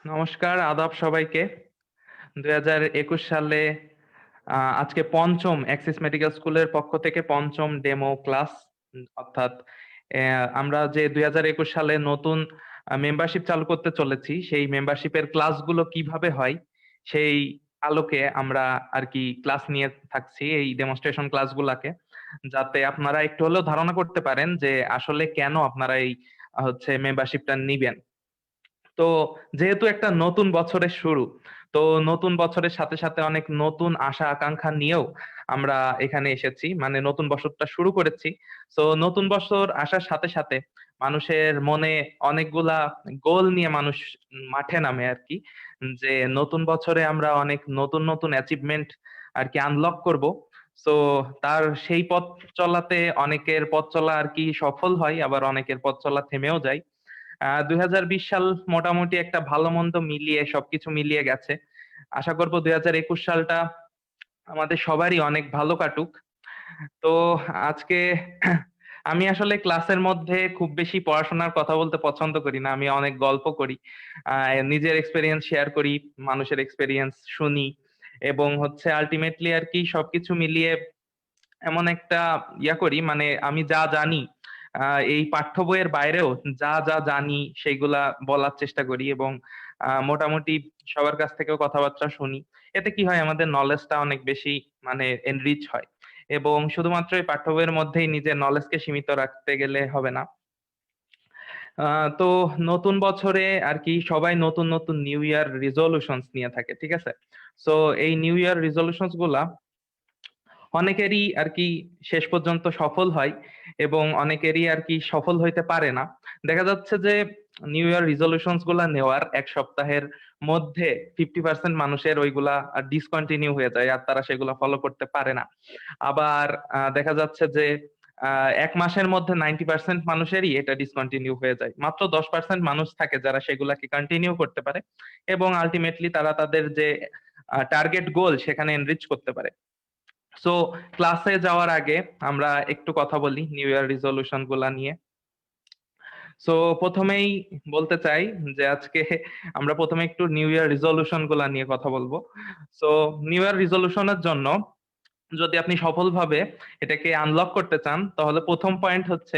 নমস্কার, আদাব সবাইকে। 2021 সালে আজকে পঞ্চম অ্যাক্সিস মেডিকেল স্কুলের পক্ষ থেকে পঞ্চম ডেমো ক্লাস। অর্থাৎ আমরা যে 2021 সালে নতুন মেম্বারশিপ চালু করতে চলেছি, সেই মেম্বারশিপের ক্লাসগুলো কিভাবে হয়, সেই আলোকে আমরা আর কি ক্লাস নিয়ে থাকছি এই ডেমনস্ট্রেশন ক্লাসগুলাকে। যাতে আপনারা একটু হলেও ধারণা করতে পারেন যে আসলে কেন আপনারা এই হচ্ছে মেম্বারশিপটা নিবেন। তো যেহেতু একটা নতুন বছরের শুরু, তো নতুন বছরের সাথে, সাথে অনেক নতুন আশা আকাঙ্ক্ষা নিয়েও আমরা এখানে এসেছি। মানে নতুন বছরটা শুরু করেছি। সো নতুন বছর আসার সাথে, সাথে মানুষের মনে অনেকগুলা গোল নিয়ে মানুষ মাঠে নামে আরকি। যে নতুন বছরে আমরা অনেক নতুন, নতুন অ্যাচিভমেন্ট আরকি আনলক করব। সো তার সেই পথ চলাতে অনেকের পথ চলা আরকি সফল হয়, আবার অনেকের পথ চলা থেমেও যায়। ২০২০ সাল মোটামুটি একটা ভালো-মন্দ মিলিয়ে সবকিছু মিলিয়ে গেছে। আশা করব ২০২১ সালটা আমাদের সবারই অনেক ভালো কাটুক। তো আজকে আমি আসলে ক্লাসের মধ্যে খুব বেশি পড়াশোনার কথা বলতে পছন্দ করি না। আমি অনেক গল্প করি। আ নিজের এক্সপেরিয়েন্স শেয়ার করি, মানুষের এক্সপেরিয়েন্স শুনি এবং হচ্ছে আল্টিমেটলি আরকি সবকিছু মিলিয়ে এমন একটা করি, মানে আমি যা জানি আ এই পাঠ্য বইয়ের বাইরেও যা জানি সেইগুলা বলার চেষ্টা করি এবং মোটামুটি সবার কাছ থেকেও কথাবার্তা শুনি। এতে কি হয়, আমাদের নলেজটা অনেক বেশি মানে এনরিচ হয় এবং শুধুমাত্র এই পাঠ্য বইয়ের মধ্যেই নিজের নলেজকে সীমিত রাখতে গেলে হবে না। আ তো নতুন বছরে আরকি সবাই নতুন, নতুন নিউ ইয়ার রেজোলিউশনস নিয়ে থাকে। ঠিক আছে? সো এই নিউ ইয়ার রেজোলিউশনস গুলা অনেকেরই আরকি শেষ পর্যন্ত সফল হয় এবং অনেকেরই আরকি সফল হইতে পারে না। দেখা যাচ্ছে যে নিউ ইয়ার রেজোলিউশনস গুলা নেওয়ার ১ সপ্তাহের মধ্যে 50% মানুষের ওইগুলা ডিসকন্টিনিউ হয়ে যায়। আর তারা সেগুলা ফলো করতে পারে না। আবার দেখা যাচ্ছে যে আ ১ মাসের মধ্যে 90% মানুষেরই এটা ডিসকন্টিনিউ হয়ে যায়। মাত্র 10% মানুষ থাকে যারা সেগুলাকে কন্টিনিউ করতে পারে এবং আল্টিমেটলি তারা তাদের যে টার্গেট গোল সেখানে এনরিচ করতে পারে। সো ক্লাসে যাওয়ার আগে আমরা একটু কথা বলি নিউ ইয়ার রেজোলিউশন গুলা নিয়ে। সো ১ম এই বলতে চাই যে আজকে আমরা ১ম এ একটু নিউ ইয়ার রেজোলিউশন গুলা নিয়ে কথা বলবো। সো নিউ ইয়ার রেজোলিউশন এর জন্য যদি আপনি সফলভাবে এটাকে আনলক করতে চান, তাহলে ১ম পয়েন্ট হচ্ছে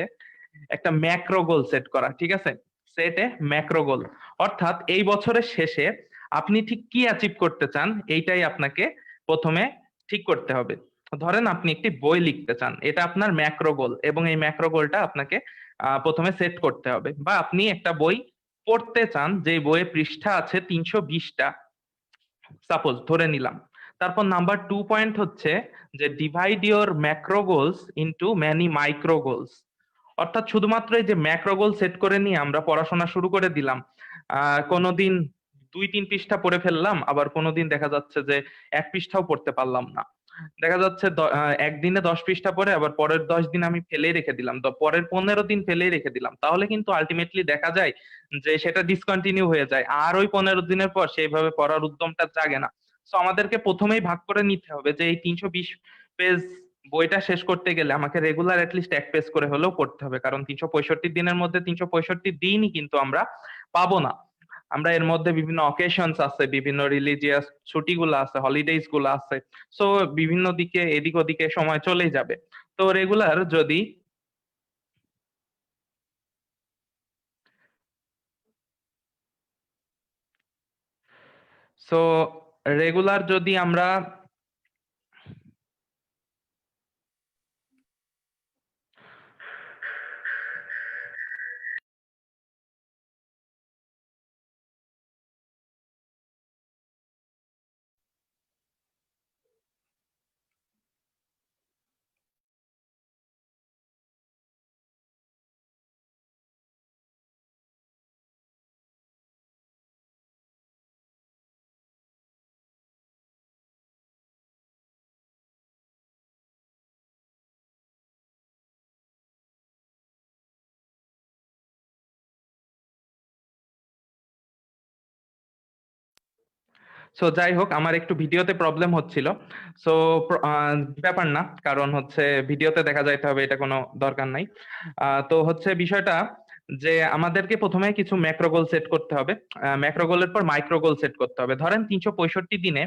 একটা ম্যাক্রো গোল সেট করা। ঠিক আছে? সেট এ ম্যাক্রো গোল। অর্থাৎ এই বছরের শেষে আপনি ঠিক কি অ্যাচিভ করতে চান, এইটাই আপনাকে ১ম এ ঠিক করতে হবে। ধরেন আপনি একটি বই লিখতে চান। এটা আপনার ম্যাক্রো গোল এবং এই ম্যাক্রো গোলটা আপনাকে ১ম এ সেট করতে হবে। বা আপনি একটা বই পড়তে চান, যে বইয়ে পৃষ্ঠা আছে ৩২০ টা। সাপোজ ধরে নিলাম। তারপর নাম্বার 2 পয়েন্ট হচ্ছে যে divide your macro goals into many micro goals. অর্থাৎ শুধুমাত্র এই যে ম্যাক্রো গোল সেট করে নিয়ে আমরা পড়াশোনা শুরু করে দিলাম। কোনদিন ২-৩ পৃষ্ঠা পড়ে ফেললাম, আবার কোনদিন দেখা যাচ্ছে যে ১ পৃষ্ঠাও পড়তে পারলাম না। দেখা যাচ্ছে একদিনে ১০ পৃষ্ঠা পড়ে আবার পরের ১০ দিন আমি ফেলেই রেখে দিলাম। পরের ১৫ দিন ফেলেই রেখে দিলাম। তাহলে কিন্তু আল্টিমেটলি দেখা যায় যে সেটা ডিসকন্টিনিউ হয়ে যায়। আর ওই ১৫ দিনের পর সেইভাবে পড়ার উদ্যমটা জাগে না। সো আমাদেরকে ১ম এই ভাগ করে নিতে হবে যে এই ৩২০ পেজ বইটা শেষ করতে গেলে আমাকে রেগুলার এটলিস্ট ১ পেজ করে হলেও পড়তে হবে। কারণ ৩৬৫ দিনের মধ্যে ৩৬৫ দিনই কিন্তু আমরা পাবো না। আমরা এর মধ্যে বিভিন্ন অকেশনস আছে, বিভিন্ন রিলিজিয়াস ছুটিগুলা আছে, হলিডেজ গুলা আছে। সো বিভিন্ন দিকে এদিক ওদিকে সময় চলেই যাবে। তো রেগুলার যদি সো রেগুলার যদি আমরা সো যাই হোক, আমার একটু ভিডিওতে প্রবলেম হচ্ছিল। সো ব্যাপার না। কারণ হচ্ছে ভিডিওতে দেখা যাইতে হবে, এটা কোনো দরকার নাই। তো হচ্ছে বিষয়টা যে আমাদেরকে প্রথমে কিছু ম্যাক্রো গোল সেট করতে হবে। ম্যাক্রো গোলের পর মাইক্রো গোল সেট করতে হবে। ধরেন ৩৬৫ দিনে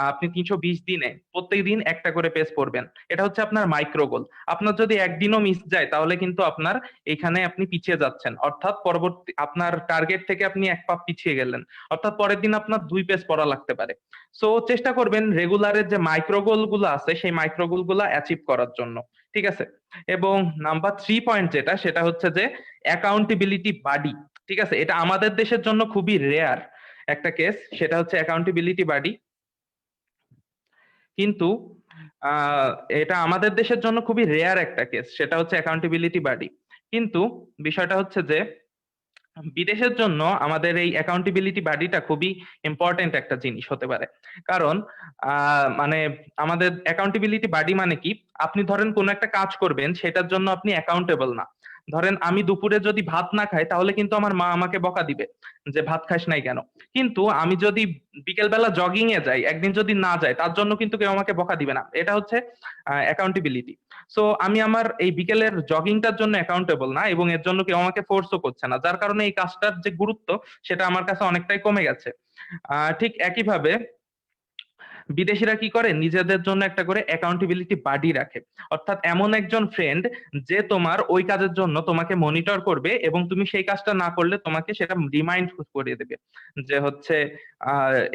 আপনি ৩২০ দিনে প্রত্যেকদিন একটা করে পেজ পড়বেন। এটা হচ্ছে আপনার মাইক্রো গোল। আপনার যদি একদিনও মিস যায় তাহলে কিন্তু আপনার এখানে আপনি পিছিয়ে যাচ্ছেন। অর্থাৎ পরবর্তী আপনার টার্গেট থেকে আপনি ১ পা পিছিয়ে গেলেন। অর্থাৎ পরের দিন আপনার ২ পেজ পড়া লাগতে পারে। সো চেষ্টা করবেন রেগুলারের যে মাইক্রো গোল গুলো আছে সেই মাইক্রো গোল গুলা অ্যাচিভ করার জন্য। ঠিক আছে? এবং নাম্বার 3 পয়েন্ট যেটা সেটা হচ্ছে যে অ্যাকাউন্টেবিলিটি বাডি। ঠিক আছে? এটা আমাদের দেশের জন্য খুবই রেয়ার একটা কেস। সেটা হচ্ছে অ্যাকাউন্টেবিলিটি বাডি। কিন্তু আহ, এটা আমাদের দেশের জন্য খুবই রেয়ার একটা কেস। সেটা হচ্ছে অ্যাকাউন্টেবিলিটি বাডি। কিন্তু বিষয়টা হচ্ছে যে বিদেশের জন্য আমাদের এই অ্যাকাউন্টেবিলিটি বাডিটা খুবই ইম্পর্টেন্ট একটা জিনিস হতে পারে। কারণ মানে আমাদের অ্যাকাউন্টেবিলিটি বাডি মানে কি, আপনি ধরেন কোনো একটা কাজ করবেন সেটার জন্য আপনি অ্যাকাউন্টেবল না। ধরেন আমি দুপুরে যদি ভাত না খাই তাহলে কিন্তু আমার মা আমাকে বকা দিবে যে ভাত খাস নাই কেন। কিন্তু আমি যদি বিকেল বেলা জগিং এ যাই, একদিন যদি না যাই, তার জন্য কিন্তু কেউ আমাকে বকা দিবে না। এটা হচ্ছে অ্যাকাউন্টেবিলিটি। সো আমি আমার এই বিকেলের জগিংটার জন্য অ্যাকাউন্টেবল না, এবং এর জন্য কেউ আমাকে ফোর্সও করছে না, যার কারণে এই কাজটার যে গুরুত্ব সেটা আমার কাছে অনেকটাই কমে গেছে। ঠিক একইভাবে বিদেশিরা কি করে, নিজেদের জন্য একটা করে অ্যাকাউন্টেবিলিটি বাডি রাখে। অর্থাৎ এমন একজন ফ্রেন্ড যে তোমার ওই কাজের জন্য তোমাকে মনিটর করবে, এবং তুমি সেই কাজটা না করলে তোমাকে সেটা রিমাইন্ড করে দেবে যে হচ্ছে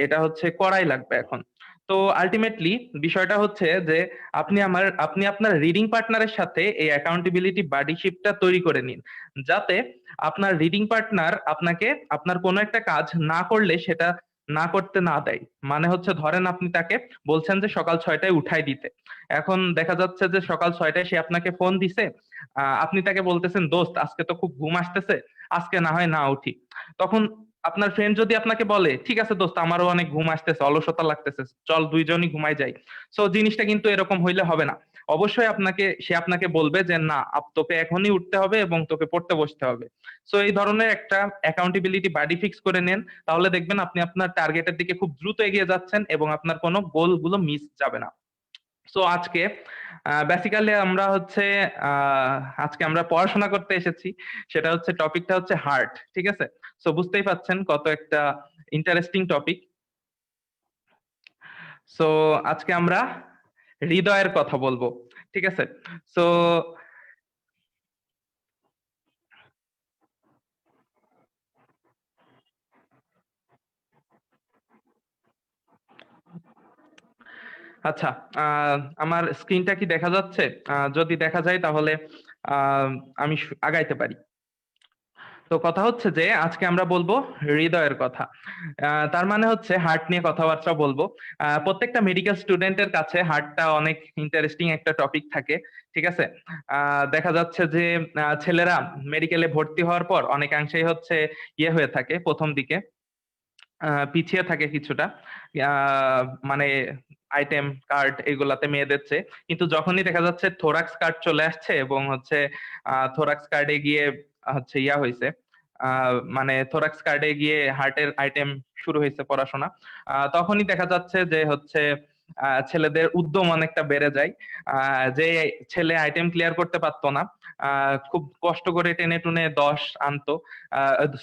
এটা হচ্ছে করাই লাগবে এখন। তো আলটিমেটলি বিষয়টা হচ্ছে যে আপনি আপনার রিডিং পার্টনারের সাথে এই অ্যাকাউন্টেবিলিটি বাডিশিপটা তৈরি করে নিন, যাতে আপনার রিডিং পার্টনার আপনাকে আপনার কোনো একটা কাজ না করলে সেটা না করতে না দেয়। মানে হচ্ছে ধরেন আপনি তাকে বলছেন যে সকাল 6টায় উঠাই দিতে। এখন দেখা যাচ্ছে যে সকাল 6টায় সে আপনাকে ফোন দিছে, আপনি তাকে বলতেছেন দোস্ত আজকে তো খুব ঘুম আসতেছে, আজকে না হয় না উঠি। তখন আপনার ফ্রেন্ড যদি আপনাকে বলে ঠিক আছে দোস্ত আমারও অনেক ঘুম আসতেছে, অলসতা লাগতেছে, চল দুইজনই ঘুমাই যাই। সো জিনিসটা কিন্তু এরকম হইলে হবে না। অবশ্যই সে আপনাকে বলবে যে না তোকে এখনই উঠতে হবে এবং তোকে পড়তে বসতে হবে। সো এই ধরনের একটা অ্যাকাউন্টেবিলিটি বাডি ফিক্স করে নেন, তাহলে দেখবেন আপনি আপনার টার্গেটের দিকে খুব দ্রুত এগিয়ে যাচ্ছেন এবং আপনার কোনো গোল গুলো মিস যাবে না। সো আজকে বেসিক্যালি আমরা হচ্ছে আহ, আজকে আমরা পড়াশোনা করতে এসেছি। সেটা হচ্ছে টপিকটা হচ্ছে হার্ট। ঠিক আছে? সো বুঝতেই পাচ্ছেন কত একটা ইন্টারেস্টিং টপিক। সো আজকে আমরা হৃদয়ের কথা বলবো। ঠিক আছে? সো আচ্ছা, আমার স্ক্রিনটা কি দেখা যাচ্ছে? যদি দেখা যায় তাহলে আহ, আমি আগাইতে পারি। তো কথা হচ্ছে যে আজকে আমরা বলবো হৃদয়ের কথা। তার মানে হচ্ছে হার্ট নিয়ে কথাবার্তা বলবো। প্রত্যেকটা মেডিকেল স্টুডেন্টের কাছে হার্টটা অনেক ইন্টারেস্টিং একটা টপিক থাকে। ঠিক আছে? দেখা যাচ্ছে যে ছেলেরা মেডিকেলে ভর্তি হওয়ার পর অনেকাংশেই হচ্ছে ইয়ে হয়ে থাকে প্রথম দিকে, পিছিয়ে থাকে কিছুটা। মানে আইটেম কার্ড এগুলাতে মেয়েদের চেয়ে। কিন্তু যখনই দেখা যাচ্ছে থোরাক্স কার্ড চলে আসছে এবং হচ্ছে থোরাক্স কার্ডে গিয়ে হচ্ছে ইয়া হয়েছে, মানে থোরাক্স কার্ডে গিয়ে হার্টের আইটেম শুরু হয়েছে পড়াশোনা, তখনই দেখা যাচ্ছে যে হচ্ছে ছেলেদের উদ্যম অনেকটা বেড়ে যায়। যে ছেলে আইটেম ক্লিয়ার করতে পারতো না, খুব কষ্ট করে টেনে টুনে 10 আনতো,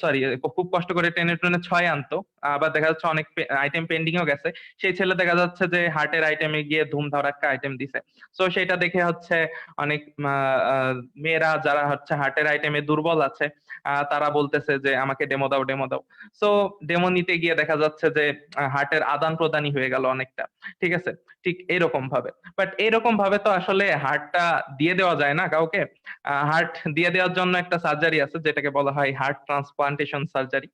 সরি খুব কষ্ট করে টেনে টুনে 6 আনতো, আবার দেখা যাচ্ছে অনেক আইটেম পেন্ডিং ও গেছে, সেই ছেলে দেখা যাচ্ছে যে হার্টের আইটেমে গিয়ে ধুম ধড়াক্কা আইটেম দিছে। তো সেটা দেখে হচ্ছে অনেক মেয়েরা যারা হচ্ছে হার্টের আইটেমে দুর্বল আছে, তারা বলতেছে যে আমাকে ডেমো দাও ডেমো দাও। সো ডেমো নিতে গিয়ে দেখা যাচ্ছে যে হার্টের আদান প্রদানই হয়ে গেল অনেকটা। ঠিক আছে? ঠিক এরকম ভাবে, বাট এরকম ভাবে তো আসলে হার্টটা দিয়ে দেওয়া যায় না কাউকে। হার্ট দিয়ে দেওয়ার জন্য একটা সার্জারি আছে যেটাকে বলা হয় হার্ট ট্রান্সপ্লান্টেশন সার্জারি,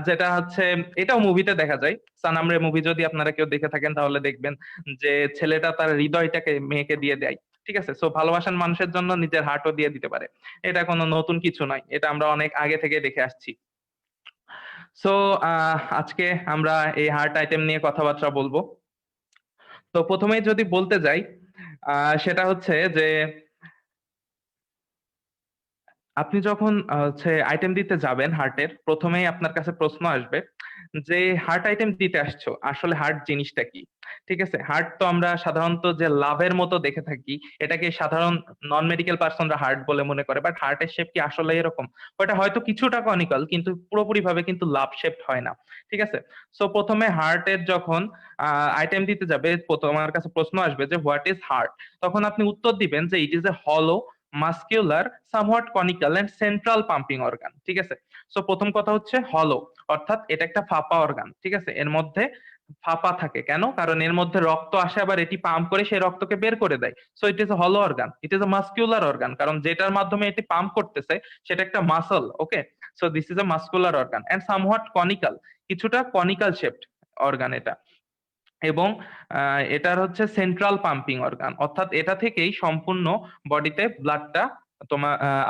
যেটা হচ্ছে এটাও মুভিতে দেখা যায়। সানামরে মুভি যদি আপনারা কেউ দেখে থাকেন তাহলে দেখবেন যে ছেলেটা তার হৃদয়টাকে মেয়েকে দিয়ে দেয়। ঠিক আছে? সো ভালোবাসার মানুষের জন্য নিজের হার্টও দিয়ে দিতে পারে। এটা কোনো নতুন কিছু নয়, এটা আমরা অনেক আগে থেকে দেখে আসছি। সো আজকে আমরা এই হার্ট আইটেম নিয়ে কথাবার্তা বলবো। তো প্রথমেই যদি বলতে যাই, সেটা হচ্ছে যে আপনি যখন হচ্ছে আইটেম দিতে যাবেন হার্টের, প্রথমেই আপনার কাছে প্রশ্ন আসবে যে হার্ট আইটেম দিতে আসছো, আসলে হার্ট জিনিসটা কি? ঠিক আছে, হার্ট তো আমরা সাধারণত যে লাভের মতো দেখে থাকি, এটাকে সাধারণ নন মেডিকেল পার্সনরা হার্ট বলে মনে করে, বাট হার্টের শেপ কি আসলে এরকম? ওটা হয়তো কিছুটা কনিক্যাল, কিন্তু পুরোপুরি ভাবে কিন্তু লাভ শেপড হয় না। ঠিক আছে, সো প্রথমে হার্টের যখন আইটেম দিতে যাবে, তোমার কাছে প্রশ্ন আসবে যে হোয়াট ইজ হার্ট, তখন আপনি উত্তর দিবেন যে ইট ইজ এ হলো muscular somewhat conical and central pumping organ. ঠিক আছে, সো প্রথম কথা হচ্ছে হলো, অর্থাৎ এটা একটা ফাঁপা অর্গান। ঠিক আছে, এর মধ্যে ফাঁপা থাকে কেন? কারণ এর মধ্যে রক্ত আসে, আবার এটি পাম্প করে সেই রক্তকে বের করে দেয়। সো ইট ইজ এ হলো organ, it is a muscular organ, কারণ যেটার মাধ্যমে এটি পাম্প করতেছে সেটা একটা muscle. Okay, so this is a muscular organ and somewhat conical, কিছুটা কনিক্যাল শেপড অর্গান এটা। এবং এটার হচ্ছে সেন্ট্রাল পাম্পিং অর্গান, অর্থাৎ এটা থেকেই সম্পূর্ণ বডিতে ব্লাডটা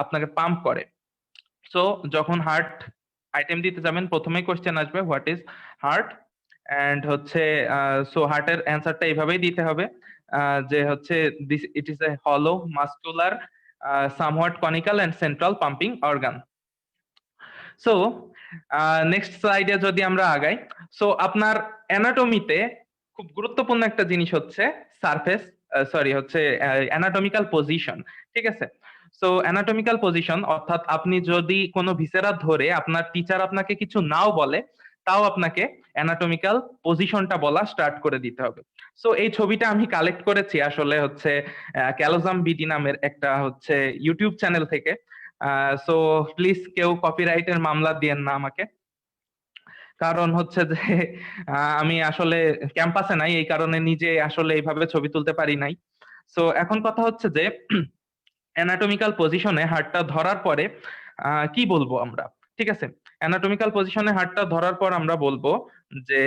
আপনাকে পাম্প করে। সো যখন হার্ট আইটেম দিতে যাবেন, প্রথমেই কোশ্চেন আসবে হোয়াট ইজ হার্ট, এন্ড হচ্ছে সো হার্টের অ্যান্সারটা এইভাবেই দিতে হবে, যে হচ্ছে দিস ইট ইজ এ হলো muscular somewhat conical and central pumping organ. So next স্লাইডে যদি আমরা আগাই, সো আপনার অ্যানাটমিতে খুব গুরুত্বপূর্ণ একটা জিনিস হচ্ছে সারফেস, সরি হচ্ছে অ্যানাটমিক্যাল পজিশন। ঠিক আছে, সো অ্যানাটমিক্যাল পজিশন অর্থাৎ আপনি যদি কোনো ভিসেরা ধরে আপনার টিচার আপনাকে কিছু নাও বলে, তাও আপনাকে অ্যানাটমিক্যাল পজিশনটা বলা স্টার্ট করে দিতে হবে। সো এই ছবিটা আমি কালেক্ট করেছি আসলে হচ্ছে ক্যালোজাম বিডি নামের একটা হচ্ছে ইউটিউব চ্যানেল থেকে। সো প্লিজ কেউ কপিরাইটের মামলা দিয়েন না আমাকে, কারণ হচ্ছে যে আমি আসলে ক্যাম্পাসে নাই, এই কারণে নিজে আসলে এইভাবে ছবি তুলতে পারি নাই। সো এখন কথা হচ্ছে যে অ্যানাটমিক্যাল পজিশনে হাড়টা ধরার পরে কি বলবো আমরা? ঠিক আছে, অ্যানাটমিক্যাল পজিশনে হাড়টা ধরার পর আমরা বলবো যে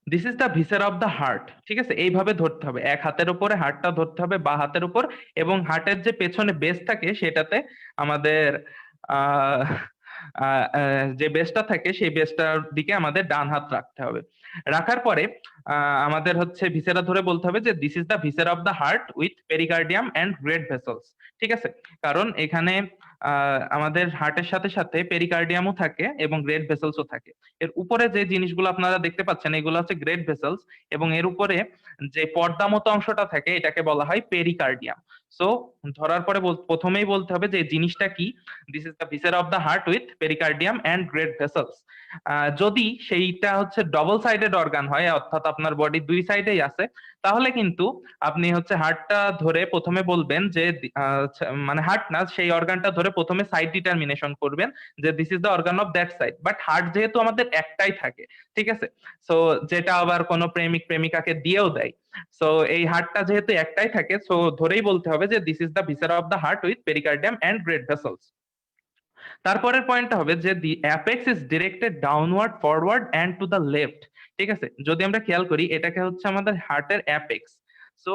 this is the viscera of the heart. ঠিক আছে, এইভাবে ধরতে হবে, এক হাতের উপরে হার্টটা ধরতে হবে, বা হাতের উপর, এবং হার্টের যে পেছনে বেস থাকে সেটাতে আমাদের আহ যে বেসটা থাকে সেই বেসটার দিকে আমাদের ডান হাত রাখতে হবে। রাখার পরে আমাদের হচ্ছে ভিসেরা ধরে বলতে হবে যে this is the viscera of the heart with pericardium and great vessels. ঠিক আছে, কারণ এখানে আমাদের হার্টের সাথে সাথে পেরিকার্ডিয়ামও থাকে এবং গ্রেট ভেসেলসও থাকে। এর উপরে যে জিনিসগুলো আপনারা দেখতে পাচ্ছেন এগুলো হচ্ছে গ্রেট ভেসেলস, এবং এর উপরে যে পর্দা মতো অংশটা থাকে এটাকে বলা হয় পেরিকার্ডিয়াম। সো ধরার পরে প্রথমেই বলতে হবে যে এই জিনিসটা কি, this is the viscera of the heart with pericardium and great vessels. যদি সেইটা হচ্ছে ডবল সাইডেড অর্গান হয়, অর্থাৎ আপনার বডি দুই সাইডেই আছে, তাহলে কিন্তু আপনি হচ্ছে হার্টটা ধরে প্রথমে বলবেন যে মানে হার্ট না, সেই অর্গানটা ধরে প্রথমে সাইড ডিটারমিনেশন করবেন যে this is the organ of that side. But heart যেহেতু আমাদের একটাই থাকে, ঠিক আছে, সো যেটা আবার কোনো প্রেমিক প্রেমিকাকে দিয়েও দেয়, সো এই হার্টটা যেহেতু একটাই থাকে, সো ধরেই বলতে হবে যে this is the viscera of the heart with pericardium and great vessels. তারপরের পয়েন্টটা হবে যে the apex is directed downward forward and to the left. ঠিক আছে, যদি আমরা খেয়াল করি এটাকে হচ্ছে আমাদের হার্টের apex. So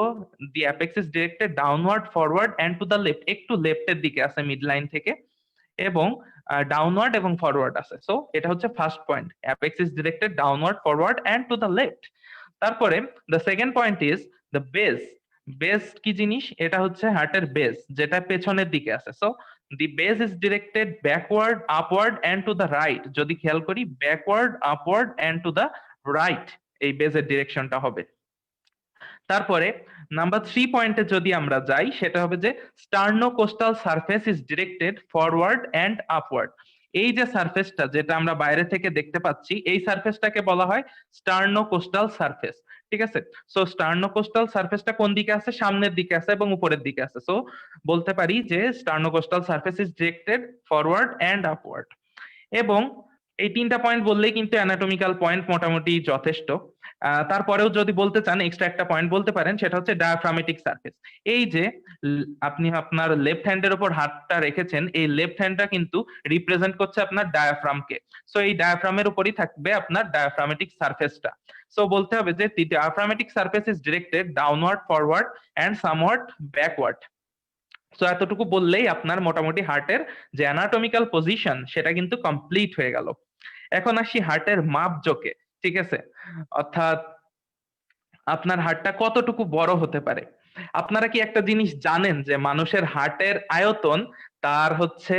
the apex is directed downward forward and to the left, একটু লেফটের দিকে আছে মিড লাইন থেকে, এবং ডাউনওয়ার্ড এবং ফরওয়ার্ড আছে। সো এটা হচ্ছে first point, apex is directed downward forward and to the left. তারপরে the second point is the base. Base কি জিনিস? এটা হচ্ছে হার্টের বেস, যেটা পেছনের দিকে আছে। So the base is directed backward, upward and to the right. যদি খেয়াল করি backward, upward and to the right, এই বেসের ডিরেকশনটা হবে। তারপরে নাম্বার 3 পয়েন্টে যদি আমরা যাই, সেটা হবে যে sternocostal surface is directed forward and upward. এই যে সারফেসটা যেটা আমরা বাইরে থেকে দেখতে পাচ্ছি, এই সারফেসটাকে বলা হয় স্টার্নোকোস্টাল সারফেস। ঠিক আছে, সো স্টার্নোকোস্টাল সারফেসটা কোন দিকে আছে? সামনের দিকে আছে এবং উপরের দিকে আছে। সো বলতে পারি যে sternocostal surface is directed forward and upward. এবং এই 3টা পয়েন্ট বললেই কিন্তু অ্যানাটমিক্যাল পয়েন্ট মোটামুটি যথেষ্ট। তারপরেও যদি বলতে চান এক্সট্রা একটা পয়েন্ট বলতে পারেন, সেটা হচ্ছে ডায়াফ্রামেটিক সারফেস। এই যে আপনি আপনার লেফট হ্যান্ডের উপর হাতটা রেখেছেন, এই লেফট হ্যান্ডটা কিন্তু রিপ্রেজেন্ট করছে আপনার ডায়াফ্রামকে। সো এই ডায়াফ্রামের উপরই থাকবে আপনার ডায়াফ্রামেটিক সারফেসটা। সো বলতে হবে যে the diaphragmatic surface is directed downward, forward and somewhat backward. So এতটুকু বললেই আপনার মোটামুটি হার্টের যে অ্যানাটমিক্যাল পজিশন সেটা কিন্তু কমপ্লিট হয়ে গেল। এখন আসি হার্টের মাপজোকে। ঠিক আছে, অর্থাৎ আপনার হার্টটা কতটুকু বড় হতে পারে? আপনারা কি একটা জিনিস জানেন যে মানুষের হার্টের আয়তন তার হচ্ছে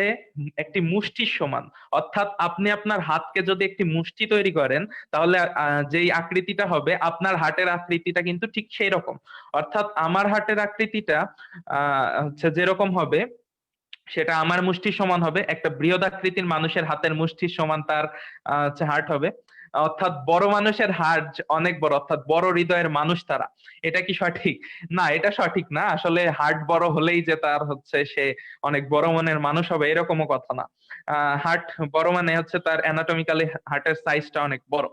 একটি মুষ্টির সমান। অর্থাৎ আপনি আপনার হাতকে যদি একটি মুষ্টি তৈরি করেন, তাহলে যেই আকৃতিটা হবে আপনার হার্টের আকৃতিটা কিন্তু ঠিক সেই রকম। অর্থাৎ আমার হার্টের আকৃতিটা হচ্ছে যেরকম হবে, সেটা আমার মুষ্টির সমান হবে। একটা বৃহদাকৃতির মানুষের হাতের মুষ্টির সমান তার হচ্ছে হার্ট হবে। অর্থাৎ বড় মানুষের হার্ট অনেক বড়, অর্থাৎ বড় হৃদয়ের মানুষ তারা। এটা কি সঠিক? না, এটা সঠিক না। আসলে হার্ট বড় হলেই যে তার হচ্ছে সে অনেক বড় মনের মানুষ হবে, এরকমও কথা না। হার্ট বড় মানে হচ্ছে তার অ্যানাটমিক্যালি হার্টের সাইজটা অনেক বড়।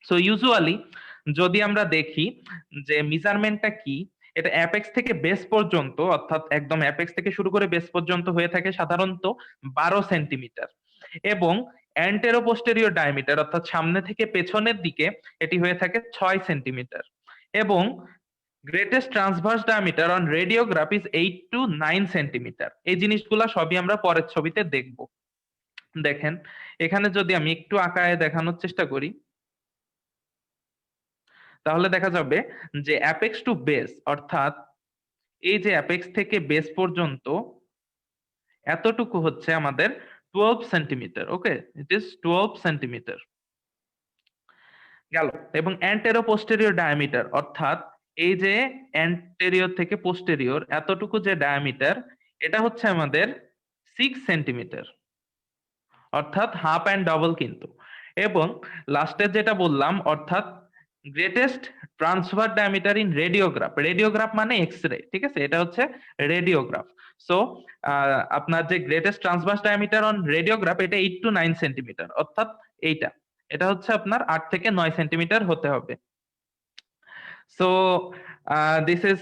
সো ইউজুয়ালি যদি আমরা দেখি যে মেজারমেন্টটা কি, এটা অ্যাপেক্স থেকে বেস পর্যন্ত, অর্থাৎ একদম অ্যাপেক্স থেকে শুরু করে বেস পর্যন্ত হয়ে থাকে সাধারণত 12 সেন্টিমিটার, এবং অ্যান্টেরো পোস্টেরিয়র ডায়ামিটার অর্থাৎ সামনে থেকে পেছনের দিকে এটি হয়ে থাকে 6 সেন্টিমিটার, এবং greatest transverse diameter on radiograph is 8 to 9 centimetre. এই জিনিসগুলা সবই আমরা পরের ছবিতে দেখব। দেখেন, এখানে যদি আমি একটু আঁকায় দেখানোর চেষ্টা করি, তাহলে দেখা যাবে যে অ্যাপেক্স টু বেস, অর্থাৎ এই যে অ্যাপেক্স থেকে বেস পর্যন্ত এতটুকু হচ্ছে আমাদের 12 centimetre. Okay, it is 12 centimetre গেল। এবং অ্যান্টেরো পোস্টেরিয়র ডায়ামিটার, অর্থাৎ এই যে অ্যান্টেরিয়র থেকে পোস্টেরিয়র এতটুকু যে ডায়ামিটার, এটা হচ্ছে আমাদের 6 সেন্টিমিটার, অর্থাৎ হাফ অ্যান্ড ডবল কিন্তু। এবং লাস্টের যেটা বললাম, অর্থাৎ greatest transfer diameter in radiograph, radiograph মানে এক্স রে, ঠিক আছে, এটা হচ্ছে রেডিওগ্রাফ। সো আপনার যে greatest transverse diameter on radiograph, এটা 8 to 9 সেন্টিমিটার, অর্থাৎ এইটা, এটা হচ্ছে আপনার 8 থেকে 9 সেন্টিমিটার হতে হবে। সো দিস ইজ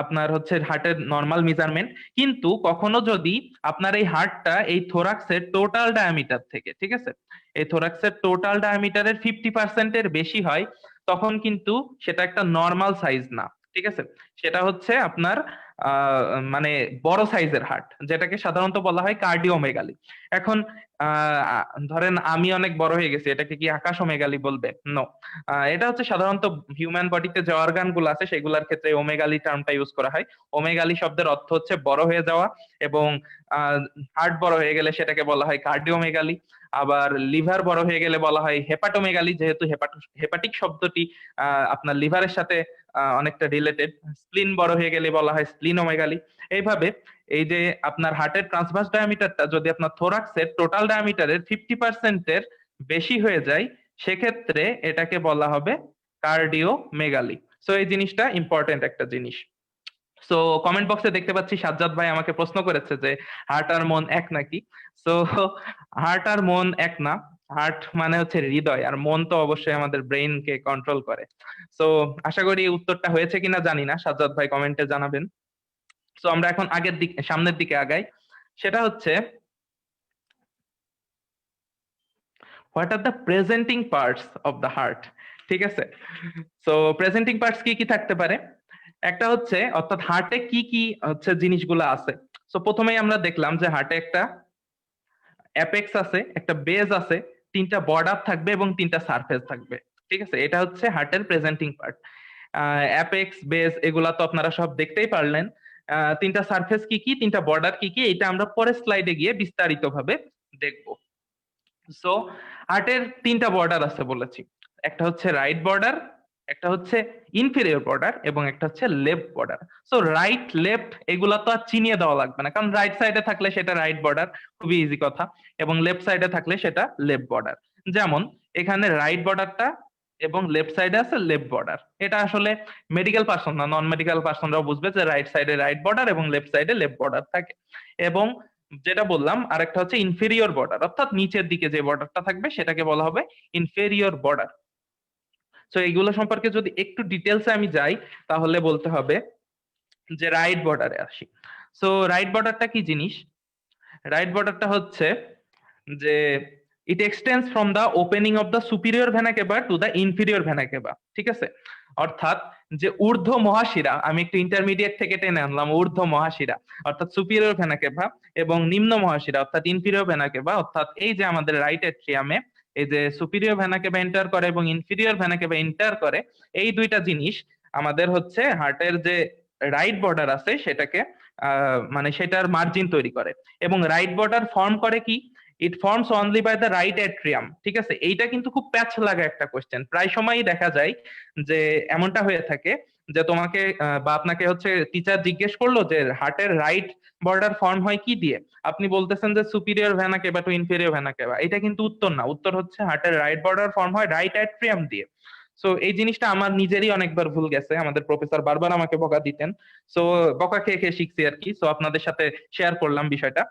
আপনার হচ্ছে হার্টের নর্মাল মেজারমেন্ট। কিন্তু কখনো যদি আপনার এই হার্টটা এই থোরাক্সের টোটাল ডায়ামিটার থেকে, ঠিক আছে, এই থোরাক্সের টোটাল ডায়ামিটারের 50% বেশি হয়, তখন কিন্তু সেটা একটা নর্মাল সাইজ না, ঠিক আছে। সেটা হচ্ছে আপনার মানে বড় সাইজের হার্ট, যেটাকে সাধারণত বলা হয় কার্ডিওমেগালি। এখন ধরেন আমি অনেক বড় হয়ে গেছি, এটাকে কি আকাশোমেগালি বলবে? নো। এটা হচ্ছে সাধারণত হিউম্যান বডিতে যে অর্গান গুলো আছে সেগুলোর ক্ষেত্রে ওমেগালি টার্মটা ইউজ করা হয়। ওমেগালি শব্দের অর্থ হচ্ছে বড় হয়ে যাওয়া, এবং হার্ট বড় হয়ে গেলে সেটাকে বলা হয় কার্ডিওমেগালি। আবার লিভার বড় হয়ে গেলে বলা হয় হেপাটোমেগালি, যেহেতু হেপাটিক শব্দটি আপনার লিভারের সাথে অনেকটা রিলেটেড। স্প্লিন বড় হয়ে গেলে বলা হয় স্প্লিনোমেগালি। এইভাবে এই যে আপনার হার্টের ট্রান্সভার্স ডায়ামিটারটা যদি আপনার থোরাক্সের টোটাল ডায়ামিটারের 50%-এর বেশি হয়ে যায়, সেক্ষেত্রে এটাকে বলা হবে কার্ডিওমেগালি। সো এই জিনিসটা ইম্পর্টেন্ট একটা জিনিস। সো কমেন্ট বক্সে দেখতে পাচ্ছি সাজ্জাদ ভাই আমাকে প্রশ্ন করেছে যে হার্ট আর মন এক নাকি। সো হার্ট আর মন এক না। হার্ট মানে হচ্ছে হৃদয়, আর মন তো অবশ্যই আমাদের ব্রেইন কে কন্ট্রোল করে। সো আশা করি উত্তরটা হয়েছে কিনা জানি না, সাজ্জাদ ভাই কমেন্টে জানাবেন। সো আমরা এখন আগের দিকে, সামনের দিকে আগাই। সেটা হচ্ছে what are the presenting parts of the heart, ঠিক আছে। সো প্রেজেন্টিং পার্টস কি কি থাকতে পারে? একটা হচ্ছে, অর্থাৎ হার্টে কি কি হচ্ছে জিনিসগুলো আছে। সো প্রথমেই আমরা দেখলাম যে হার্টে একটা অ্যাপেক্স আছে, একটা বেজ আছে, তিনটা বর্ডার থাকবে এবং তিনটা সারফেস থাকবে, ঠিক আছে। এটা হচ্ছে হার্টের প্রেজেন্টিং পার্ট। অ্যাপেক্স, বেজ এগুলা তো আপনারা সব দেখতেই পারলেন। তিনটা সারফেস কি কি, তিনটা বর্ডার কি কি, এটা আমরা পরের স্লাইডে গিয়ে বিস্তারিত ভাবে দেখবো। সো হার্টের তিনটা বর্ডার আছে বলেছি। একটা হচ্ছে রাইট বর্ডার, একটা হচ্ছে ইনফেরিয়র বর্ডার, এবং একটা হচ্ছে left border. So right left এগুলা তো আর চিনিয়ে দেওয়া লাগবে না, কারণ রাইট সাইডে থাকলে সেটা রাইট বর্ডার, খুবই ইজি কথা, এবং লেফট সাইডে থাকলে সেটা লেফট বর্ডার। যেমন এখানে রাইট বর্ডারটা এবং লেফট সাইডে আছে লেফট বর্ডার। এটা আসলে মেডিকেল পার্সন না, নন মেডিকেল পার্সনরাও বুঝবে যে রাইট সাইডে রাইট বর্ডার এবং লেফট সাইডে লেফট বর্ডার থাকে। এবং যেটা বললাম আরেকটা হচ্ছে ইনফেরিয়র বর্ডার, অর্থাৎ নিচের দিকে যে বর্ডারটা থাকবে সেটাকে বলা হবে ইনফেরিয়র বর্ডার। সো এইগুলো সম্পর্কে যদি একটু ডিটেলসে আমি যাই, তাহলে বলতে হবে যে রাইট বর্ডারে আসি। সো রাইট বর্ডারটা কি জিনিস? রাইট বর্ডারটা হচ্ছে যে it extends from the opening of the superior vena cava to the inferior vena cava, ঠিক আছে। অর্থাৎ যে ঊর্ধ্ব মহাশিরা, আমি একটু ইন্টারমিডিয়েট থেকে টেনে আনলাম, ঊর্ধ্ব মহাশিরা অর্থাৎ সুপিরিয়র ভেনা কেভা, এবং নিম্ন মহাশিরা অর্থাৎ ইনফিরিয়র ভেনা কেভা, অর্থাৎ এই যে আমাদের রাইট এট্রিয়ামে এই যে সুপিরিয়র ভেনা কেভা এন্টার করে এবং ইনফিরিয়র ভেনা কেভা এন্টার করে, এই দুইটা জিনিস আমাদের হচ্ছে হার্টের যে রাইট বর্ডার আছে সেটাকে মানে সেটার মার্জিন তৈরি করে। এবং রাইট বর্ডার ফর্ম করে কি, it forms only by the right atrium. ঠিক আছে, এইটা কিন্তু খুব প্যাচ লাগা একটা কোশ্চেন, প্রায় সময়ই দেখা যায় যে এমনটা হয়ে থাকে যে তোমাকে বা আপনাকে হচ্ছে টিচার জিজ্ঞেস করলো যে হার্টের রাইট বর্ডার ফর্ম হয় কি দিয়ে, আপনি বলতেছেন যে superior vena cava to inferior vena cava. এটা কিন্তু উত্তর না, উত্তর হচ্ছে হার্টের রাইট বর্ডার ফর্ম হয় রাইট অ্যাট্রিয়াম দিয়ে। সো এই জিনিসটা আমার নিজেরই অনেকবার ভুল গেছে, আমাদের প্রফেসর বারবার আমাকে বকা দিতেন। সো বকা খেয়ে খেয়ে শিখছি আর কি, সো আপনাদের সাথে শেয়ার করলাম বিষয়টা।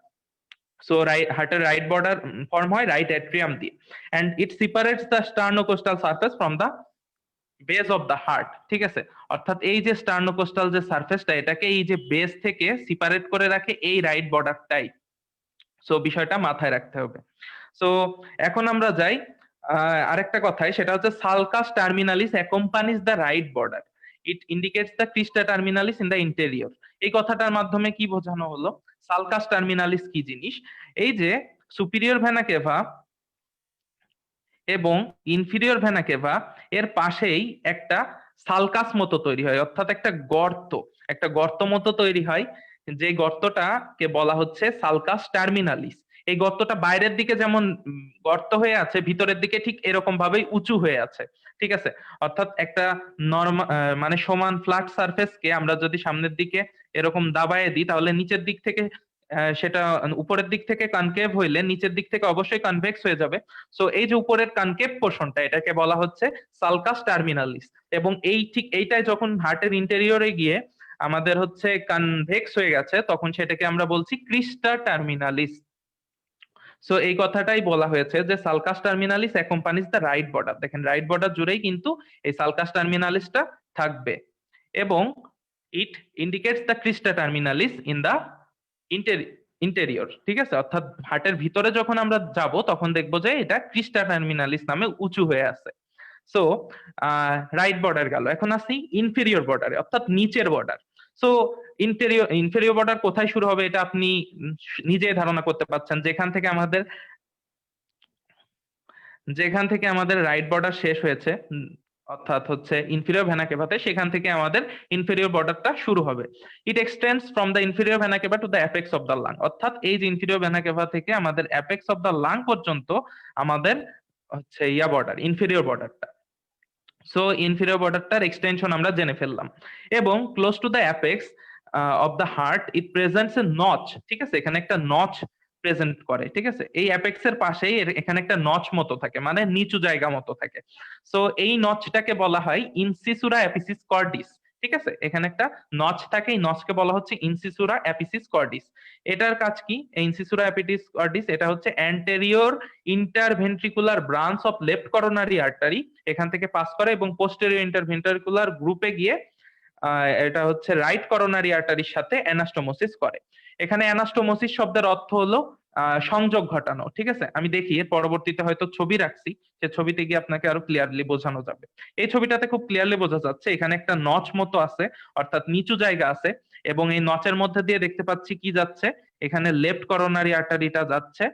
সো হার্টের রাইট বর্ডার ফর্ম হয় রাইট অ্যাট্রিয়াম দিয়ে, and it separates the sternocostal surface from the base of the heart. ঠিক আছে, অর্থাৎ এই যে স্টার্নোকোস্টাল যে সারফেসটা, এটাকে এই যে বেস থেকে সেপারেট করে রাখে এই রাইট বর্ডারটাই। সো বিষয়টা মাথায় রাখতে হবে। সো এখন আমরা যাই আরেকটা কথায়, সেটা হচ্ছে sulcus terminalis accompanies the right border, it indicates the crista terminalis in the interior. এই কথাটার মাধ্যমে কি বোঝানো হলো, সালকাস টার্মিনালিস কি জিনিস? এই যে সুপিরিয়র ভেনা কেভা এবং ইনফিরিয়র ভেনা কেভা এর পাশেই একটা সালকাস মতো তৈরি হয়, অর্থাৎ একটা গর্ত মতো তৈরি হয়, যে গর্তটাকে বলা হচ্ছে সালকাস টার্মিনালিস। এই গর্তটা বাইরের দিকে যেমন গর্ত হয়ে আছে, ভিতরের দিকে ঠিক এরকম ভাবেই উঁচু হয়ে আছে। ঠিক আছে, অর্থাৎ একটা নরমাল মানে সমান ফ্ল্যাট সারফেসকে আমরা যদি সামনের দিকে এরকম দাবায়ে দিই, তাহলে নিচের দিক থেকে সেটা উপরের দিক থেকে কনকেভ হইলে নিচের দিক থেকে অবশ্যই কনভেক্স হয়ে যাবে। সো এই যে উপরের কনকেভ পোর্শনটা, এটাকে বলা হচ্ছে সালকাস টার্মিনালিস। এবং এই ঠিক এইটাই যখন হার্টের ইন্টেরিয়রে গিয়ে আমাদের হচ্ছে কনভেক্স হয়ে গেছে, তখন সেটাকে আমরা বলছি ক্রিস্টা টার্মিনালিস। সো এই কথাটাই বলা হয়েছে যে sulcus terminalis accompanies the right border. দেখেন রাইট বর্ডার জুড়েই কিন্তু এই সালকাস টার্মিনালিসটা থাকবে, এবং it indicates the crista terminalis in the interior. ঠিক আছে, অর্থাৎ হার্টের ভিতরে যখন আমরা যাব তখন দেখবো যে এটা ক্রিস্টা টার্মিনালিস নামে উঁচু হয়ে আছে। সো রাইট বর্ডার গেল, এখন আসি ইনফেরিয়র বর্ডারে, অর্থাৎ নিচের বর্ডার। সো ইনফেরিয়র বর্ডার কোথায় শুরু হবে এটা আপনি নিজে ধারণা করতে পারছেন, যেখান থেকে আমাদের রাইট বর্ডার শেষ হয়েছে, অর্থাৎ হচ্ছে ইনফিরিয়র ভেনা কেভাতে, সেখান থেকে আমাদের ইনফেরিয়র বর্ডারটা শুরু হবে। It extends from the inferior vena cava to the apex of the lung, অর্থাৎ এই যে ইনফিরিয়র ভেনা কেভা থেকে আমাদের অ্যাপেক্স অফ দ্য লাং পর্যন্ত আমাদের হচ্ছে বর্ডার, ইনফিরিয়র বর্ডারটা। সো ইনফিরিয়র বর্ডারটার এক্সটেনশন আমরা জেনে ফেললাম। এবং close two the apex of the heart it presents a notch. ঠিক আছে, এখানে একটা নচ প্রেজেন্ট করে। ঠিক আছে, এই অ্যাপেক্স এর পাশেই এখানে একটা নচ মতো থাকে, মানে নিচু জায়গা মতো থাকে। সো এই নচটাকে বলা হয় ইনসিসুরা অ্যাপিসিস কর্ডিস। ঠিক আছে, এখানে একটা নচ থাকে, এই নচকে বলা হচ্ছে ইনসিসুরা অ্যাপিসিস কর্ডিস। এটার কাজ কি? ইনসিসুরা অ্যাপিসিস কর্ডিস এটা হচ্ছে anterior interventricular branch of left coronary artery, এখান থেকে পাস করে এবং পোস্টেরিয়র ইন্টারভেন্ট্রিকুলার গ্রুপে গিয়ে এটা হচ্ছে রাইট করোনারি আর্টারির সাথে অ্যানাস্টোমোসিস করে। এখানে অ্যানাস্টোমোসিস শব্দের অর্থ হলো সংযোগ ঘটানো। ঠিক আছে, আমি দেখি এর পরবর্তীতে হয়তো ছবি রাখছি, সে ছবিতে গিয়ে আপনাকে আরো ক্লিয়ারলি বোঝানো যাবে। এই ছবিটাতে খুব ক্লিয়ারলি বোঝা যাচ্ছে এখানে একটা নচ মতো আছে, অর্থাৎ নিচু জায়গা আছে, এবং এই নচের মধ্যে দিয়ে দেখতে পাচ্ছি কি যাচ্ছে, এখানে লেফট করোনারি আর্টারিটা যাচ্ছে,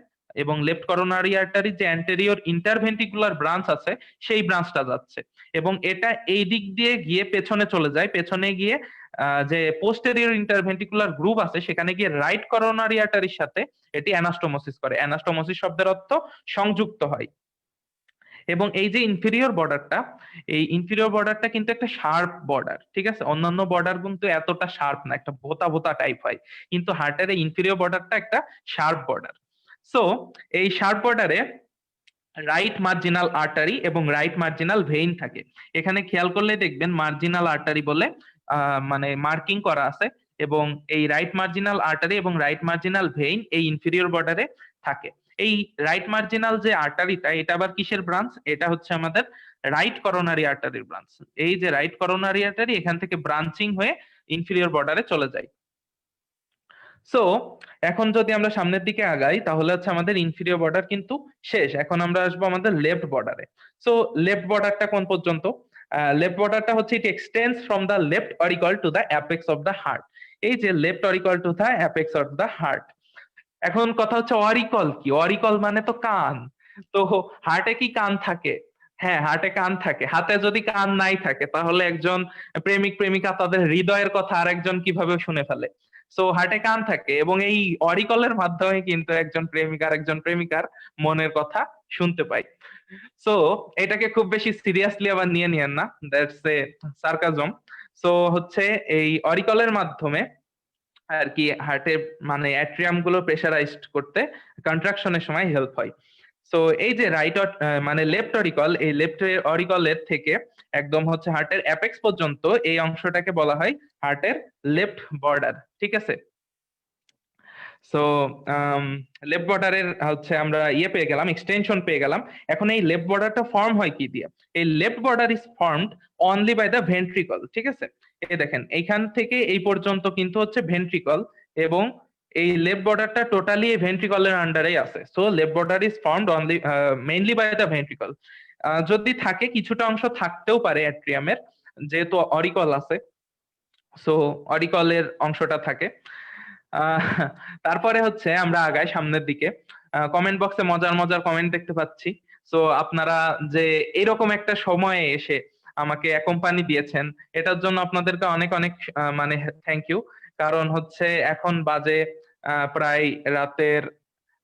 এবং লেফট করোনারি আর্টারি যে অ্যান্টেরিয়র ইন্টারভেন্ট্রিকুলার ব্রাঞ্চ আছে সেই ব্রাঞ্চটা যাচ্ছে, এবং এটা এই দিক দিয়ে গিয়ে পেছনে চলে যায়, পেছনে গিয়ে যে পোস্টেরিয়র ইন্টারভেন্ট্রিকুলার গ্রুপ আছে সেখানে গিয়ে রাইট করোনারি আর্টারির সাথে এটি অ্যানাস্টোমোসিস করে। অ্যানাস্টোমোসিস শব্দের অর্থ সংযুক্ত হয়। এবং এই যে ইনফিরিয়র বর্ডারটা, এই ইনফিরিয়র বর্ডারটা কিন্তু একটা শার্প বর্ডার। ঠিক আছে, অন্যান্য বর্ডার কিন্তু এতটা শার্প না, একটা ভোতা ভোতা টাইপ হয়, কিন্তু হার্টের এই ইনফিরিয়র বর্ডারটা একটা শার্প বর্ডার। সো এই শার্প বর্ডারে রাইট মার্জিনাল আর্টারি এবং রাইট মার্জিনাল ভেইন থাকে। এখানে খেয়াল করলে দেখবেন মার্জিনাল আর্টারি বলে মানে মার্কিং করা আছে, এবং এই রাইট মার্জিনাল আর্টারি এবং রাইট মার্জিনাল ভেইন এই ইনফিরিয়র বর্ডারে থাকে। এই রাইট মার্জিনাল যে আর্টারিটা, এটা আবার কিসের ব্রাঞ্চ? এটা হচ্ছে আমাদের রাইট করোনারি আর্টারির ব্রাঞ্চ। এই যে রাইট করোনারি আর্টারি এখান থেকে ব্রাঞ্চিং হয়ে ইনফিরিয়র বর্ডারে চলে যায়। সো এখন যদি আমরা সামনের দিকে আগাই, তাহলে হচ্ছে আমাদের ইনফিরিয়র বর্ডার কিন্তু শেষ। এখন আমরা আসবো আমাদের লেফট বর্ডারে। সো লেফট বর্ডারটা কোন পর্যন্ত? লেফট বর্ডারটা হচ্ছে it extends from the left auricle to the apex of the heart. এই যে left auricle to the apex of the heart. এখন কথা হচ্ছে অরিকল কি? অরিকল মানে তো কান। তো হার্টে কি কান থাকে? হ্যাঁ, হার্টে কান থাকে। হাতে যদি কান নাই থাকে তাহলে একজন প্রেমিক প্রেমিকা তাদের হৃদয়ের কথা আরেকজন কিভাবে শুনে ফেলে? সো হার্টে কান থাকে এবং এই অরিকলের মাধ্যমে কিন্তু একজন প্রেমিকার মনের কথা শুনতে পাই। সো এটাকে খুব বেশি সিরিয়াসলি আবার নিয়েন না, দ্যাটস এ সার্কাজম। সো হচ্ছে এই অরিকলের মাধ্যমে আর কি হার্টের মানে অ্যাট্রিয়াম গুলো প্রেসারাইজড করতে কন্ট্রাকশনের সময় হেল্প হয়। সো এই যে মানে লেফট অরিকল, এই লেফট অরিকলের থেকে একদম হচ্ছে হার্টের অ্যাপেক্স পর্যন্ত এই অংশটাকে বলা হয় হার্টের লেফট বর্ডার, ঠিক আছে। সো লেফট বর্ডারের হচ্ছে আমরা ইয়ে পেয়ে গেলাম, এক্সটেনশন পেয়ে গেলাম। এখন এই লেফট বর্ডারটা ফর্ম হয় কি দিয়ে? এই left border is formed only by the ventricle, ঠিক আছে। এই দেখেন এইখান থেকে এই পর্যন্ত কিন্তু হচ্ছে ভেন্ট্রিকল, এবং এই লেফট বর্ডারটা টোটালি এই ভেন্ট্রিকলের আন্ডারেই আছে। So left border is formed only mainly by the ventricle. যদি থাকে কিছুটা অংশ থাকতেও পারে অ্যাট্রিয়ামের, যেহেতু অরিকল আছে, সো অরিকলের অংশটা থাকে। আহ, তারপরে হচ্ছে আমরা আগাই সামনের দিকে। কমেন্ট বক্সে মজার মজার কমেন্ট দেখতে পাচ্ছি। সো আপনারা যে এরকম একটা সময়ে এসে আমাকে কোম্পানি দিয়েছেন, এটার জন্য আপনাদেরকে অনেক অনেক মানে থ্যাংক ইউ। কারণ হচ্ছে এখন বাজে প্রায় রাতের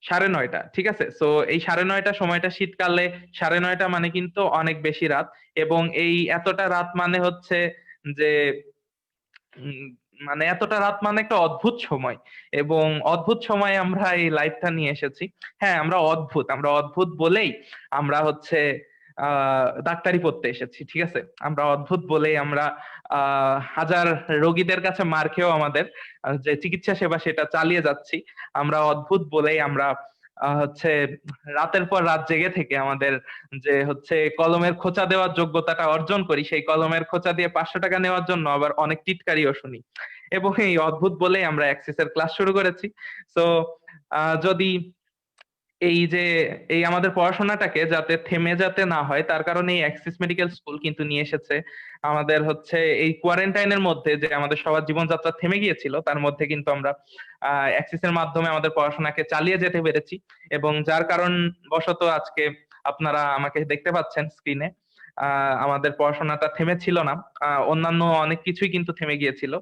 9:30, ঠিক আছে। সো এই 9:30 সময়টা শীতকালে 9:30 মানে কিন্তু অনেক বেশি রাত, এবং এই এতটা রাত মানে হচ্ছে যে উম, মানে এতটা রাত মানে একটা অদ্ভুত সময়, এবং অদ্ভুত সময়ে আমরা এই লাইফটা নিয়ে এসেছি। হ্যাঁ, আমরা অদ্ভুত বলেই আমরা হচ্ছে ডাক্তারি পড়তে এসেছি, ঠিক আছে। আমরা অদ্ভুত বলেই আমরা হাজার রোগীদের কাছে মার খেয়েও আমাদের যে চিকিৎসা সেবা সেটা চালিয়ে যাচ্ছি। আমরা অদ্ভুত বলেই আমরা হচ্ছে রাতের পর রাত জেগে থেকে আমাদের যে হচ্ছে কলমের খোঁচা দেওয়ার যোগ্যতাটা অর্জন করি, সেই কলমের খোঁচা দিয়ে 500 টাকা নেওয়ার জন্য আবার অনেক টিটকারিও শুনি। এবং এই অদ্ভুত বলেই আমরা অ্যাক্সিসের ক্লাস শুরু করেছি। তো যদি এই যে এই আমাদের পড়াশোনাটাকে যাতে থেমে যাতে না হয়, তার কারণে এই অ্যাক্সিস মেডিকেল স্কুল কিন্তু নিয়ে এসেছে আমাদের হচ্ছে এই কোয়ারেন্টাইনের মধ্যে যে আমাদের সবার জীবনযাত্রা থেমে গিয়েছিল, তার মধ্যে কিন্তু আমরা অ্যাক্সিসের মাধ্যমে আমাদের পড়াশোনাকে চালিয়ে যেতে পেরেছি। এবং যার কারণ বশত আজকে আপনারা আমাকে দেখতে পাচ্ছেন স্ক্রিনে। আমাদের পড়াশোনাটা থেমে ছিল না, অন্যান্য অনেক কিছুই কিন্তু থেমে গিয়েছিল,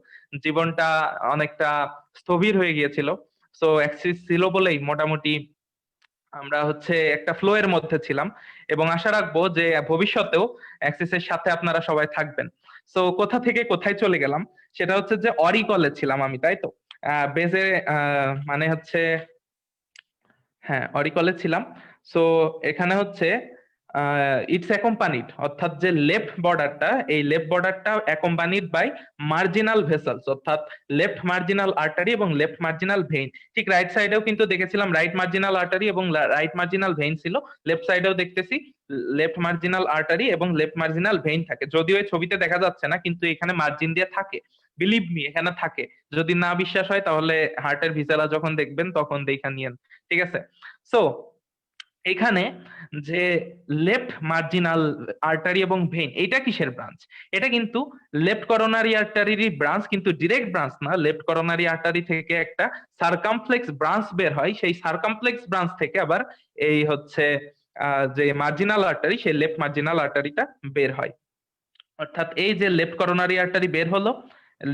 জীবনটা অনেকটা স্থবির হয়ে গিয়েছিল। সো অ্যাক্সিস ছিল বলেই মোটামুটি আমরা হচ্ছে একটা ফ্লো এর মধ্যে ছিলাম, এবং আশা রাখবো যে ভবিষ্যতেও অ্যাক্সিসের সাথে আপনারা সবাই থাকবেন। সো কোথা থেকে কোথায় চলে গেলাম, সেটা হচ্ছে যে অরিকলে ছিলাম আমি, তাই তো। বেজে মানে হচ্ছে হ্যাঁ অরিকলে ছিলাম। সো এখানে হচ্ছে ইটস অ্যাকম্পানিড, অর্থাৎ যে লেফট বর্ডারটা, এই লেফট বর্ডারটা অ্যাকম্পানিড বাই মার্জিনাল ভেসেলস, অর্থাৎ লেফট মার্জিনাল আর্টারি এবং লেফট মার্জিনাল ভেইন। ঠিক রাইট সাইডেও কিন্তু দেখেছিলাম রাইট মার্জিনাল আর্টারি এবং রাইট মার্জিনাল ভেইন ছিল, লেফট সাইডেও দেখতেছি লেফট মার্জিনাল আর্টারি এবং লেফট মার্জিনাল ভেইন থাকে। যদিও এই ছবিতে দেখা যাচ্ছে না, কিন্তু এখানে মার্জিন দিয়ে থাকে, বিলিভ মি এখানে থাকে। যদি না বিশ্বাস হয় তাহলে হার্টের ভিসেরা যখন দেখবেন তখন দেখা নিয়েন, ঠিক আছে। সো এখানে যে লেফট মার্জিনাল আর্টারি এবং ভেইন, এটা কিসের ব্রাঞ্চ? এটা কিন্তু লেফট করোনারি আর্টারির ব্রাঞ্চ, কিন্তু ডিরেক্ট ব্রাঞ্চ না। লেফট করোনারি আর্টারি থেকে একটা সারকামফ্লেক্স ব্রাঞ্চ বের হয়, সেই সারকামফ্লেক্স ব্রাঞ্চ থেকে আবার এই হচ্ছে যে মার্জিনাল আর্টারি, সেই লেফট মার্জিনাল আর্টারিটা বের হয়। অর্থাৎ এই যে লেফট করোনারি আর্টারি বের হলো,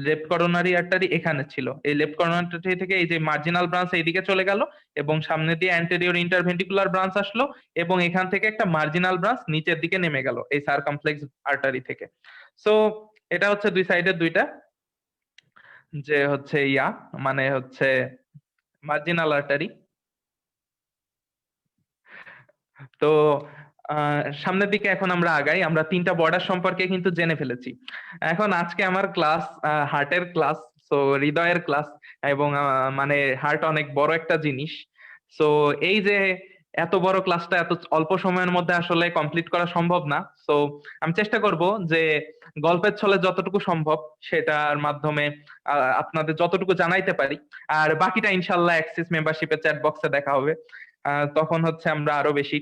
লেফট করোনারি আর্টারি এখানে ছিল, এই লেফট করোনারি থেকে এই যে মার্জিনাল ব্রাঞ্চ এইদিকে চলে গেল, এবং সামনে দিয়ে অ্যান্টেরিয়র ইন্টারভেন্ট্রিকুলার ব্রাঞ্চ আসলো, এবং এখান থেকে একটা মার্জিনাল ব্রাঞ্চ নিচের দিকে নেমে গেল এই সারকামফ্লেক্স আর্টারি থেকে। সো এটা হচ্ছে দুই সাইডের দুইটা যে হচ্ছে মানে হচ্ছে মার্জিনাল আর্টারি। তো সামনের দিকে এখন আমরা আগাই। আমরা 3টা বর্ডার সম্পর্কে কিন্তু জেনে ফেলেছি। এখন আজকে আমার ক্লাস হার্টের ক্লাস, সো হৃদয়ের ক্লাস, এবং মানে হার্ট অনেক বড় একটা জিনিস। সো এই যে এত বড় ক্লাসটা এত অল্প সময়ের মধ্যে আসলে কমপ্লিট করা সম্ভব না। সো আমি চেষ্টা করব যে গল্পের ছলে যতটুকু সম্ভব সেটার মাধ্যমে আপনাদের যতটুকু জানাইতে পারি। আর বাকিটা ইনশাল্লাহ অ্যাক্সিস মেম্বারশিপের চ্যাট বক্সে দেখা হবে। তখন হচ্ছে আমরা আরো বেশি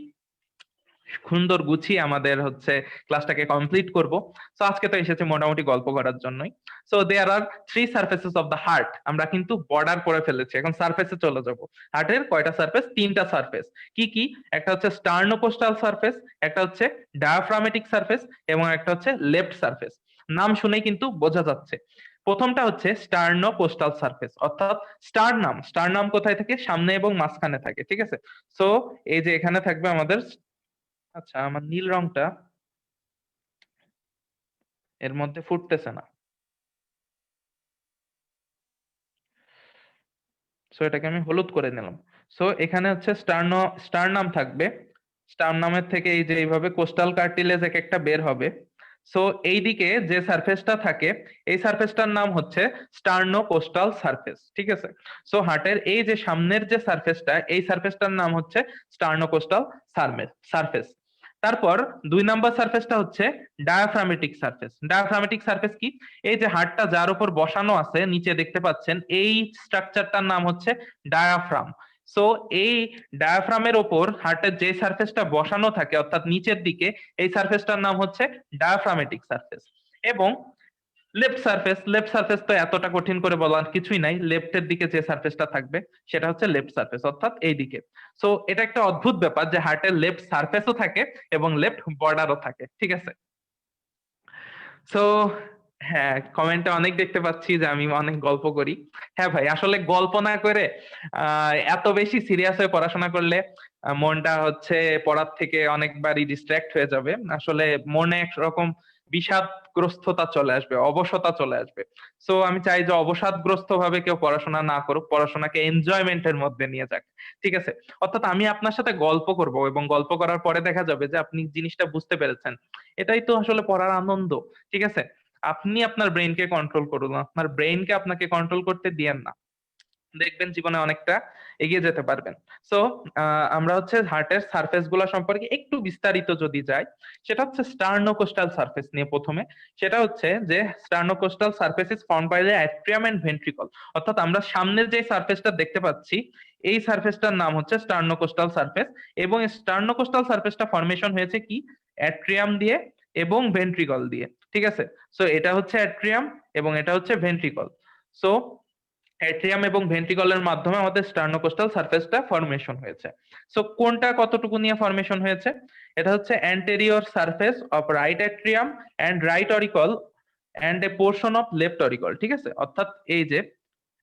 সুন্দর গুছিয়ে আমাদের হচ্ছে ক্লাসটাকে কমপ্লিট করব। সো আজকে তো এসেছে মোটামুটি গল্প করার জন্যই। So there are 3 surfaces of the heart. আমরা কিন্তু বর্ডার করে ফেলেছি, এখন সারফেসে চলে যাব। হার্টের কয়টা সারফেস? 3টা সারফেস। কি কি? একটা হচ্ছে স্টার্নোকোস্টাল সারফেস, একটা হচ্ছে ডায়াফ্রামেটিক সারফেস, এবং একটা হচ্ছে লেফট সারফেস। নাম শুনেই কিন্তু বোঝা যাচ্ছে। প্রথমটা হচ্ছে স্টার্নো কোস্টাল সারফেস, অর্থাৎ স্টারনাম কোথায় থাকে? সামনে এবং মাঝখানে থাকে, ঠিক আছে। সো এই যে এখানে থাকবে আমাদের, আচ্ছা আমার নীল রংটা এর মধ্যে ফুটতেছে না, সো এটাকে আমি হলুদ করে নিলাম। সো এখানে হচ্ছে স্টারনাম থাকবে। স্টারনামের থেকে এই যে এইভাবে কোস্টাল কার্টিলেজ এক একটা বের হবে। সো এইদিকে যে সারফেসটা থাকে, এই সারফেসটার নাম হচ্ছে স্টার্নো কোস্টাল সারফেস, ঠিক আছে। সো হার্টের এই যে সামনের যে সারফেসটা, এই সারফেসটার নাম হচ্ছে স্টার্নো কোস্টাল সারফেস। তারপর 2 নম্বর সারফেসটা হচ্ছে ডায়াফ্রামেটিক সারফেস। ডায়াফ্রামেটিক সারফেস কি? এই যে হাড়টা যার উপর বসানো আছে নিচে দেখতে পাচ্ছেন, এই স্ট্রাকচারটার নাম হচ্ছে ডায়াফ্রাম। সো এই ডায়াফ্রামের ওপর হার্টের যে সারফেসটা বসানো থাকে অর্থাৎ নিচের দিকে, এই সারফেসটার নাম হচ্ছে ডায়াফ্রামেটিক সারফেস। এবং লেফট সারফেস তো এতটা কঠিন করে বলার কিছুই নাই। লেফটের দিকে যে সারফেসটা থাকবে সেটা হচ্ছে লেফট সারফেস, অর্থাৎ এই দিকে। সো এটা একটা অদ্ভুত ব্যাপার যে হার্টের লেফট সারফেসও থাকে এবং লেফট বর্ডারও থাকে, ঠিক আছে। সো হ্যাঁ, কমেন্টে অনেক দেখতে পাচ্ছি যে আমি অনেক গল্প করি। হ্যাঁ ভাই, আসলে গল্প না করে এত বেশি সিরিয়াস হয়ে পড়াশোনা করলে মনটা হচ্ছে পড়ার থেকে অনেকবারই ডিস্ট্রাক্ট হয়ে যাবে। আসলে মনে একরকম বিষাদগ্রস্ততা চলে আসবে, অবসতা চলে আসবে। সো আমি চাই যে অবসাদগ্রস্ত ভাবে কেউ পড়াশোনা না করুক, পড়াশোনাকে এনজয়মেন্টের মধ্যে নিয়ে যাক, ঠিক আছে। অর্থাৎ আমি আপনার সাথে গল্প করব এবং গল্প করার পরে দেখা যাবে যে আপনি জিনিসটা বুঝতে পেরেছেন। এটাই তো আসলে পড়ার আনন্দ, ঠিক আছে। আপনি আপনার ব্রেনকে কন্ট্রোল করুন, আপনার ব্রেনকে আপনাকে কন্ট্রোল করতে দিয়েন না, দেখবেন জীবনে অনেকটা এগিয়ে যেতে পারবেন। সো আমরা হচ্ছে হার্টের সারফেস গুলা সম্পর্কে একটু বিস্তারিত যদি যাই, সেটা হচ্ছে স্টার্নোকোস্টাল সারফেস নিয়ে প্রথমে। সেটা হচ্ছে যে sternocostal surface is formed by the atrium and ventricle. অর্থাৎ আমরা সামনের যে সারফেসটা দেখতে পাচ্ছি, এই সারফেসটার নাম হচ্ছে স্টার্নোকোস্টাল সারফেস। এবং স্টার্নোকোস্টাল সারফেসটা ফর্মেশন হয়েছে কি? অ্যাট্রিয়াম দিয়ে এবং ভেন্ট্রিকল দিয়ে, ঠিক আছে। সো এটা হচ্ছে অ্যাট্রিয়াম এবং এটা হচ্ছে ভেন্ট্রিকল। সো অ্যাট্রিয়াম এবং ভেন্ট্রিকলের মাধ্যমে আমাদের স্টার্নোকোস্টাল সারফেসটা ফর্মেশন হয়েছে। সো কোনটা কতটুকু নিয়ে ফর্মেশন হয়েছে? এটা হচ্ছে anterior surface of right atrium and right auricle and a portion of left auricle, ঠিক আছে। অর্থাৎ এই যে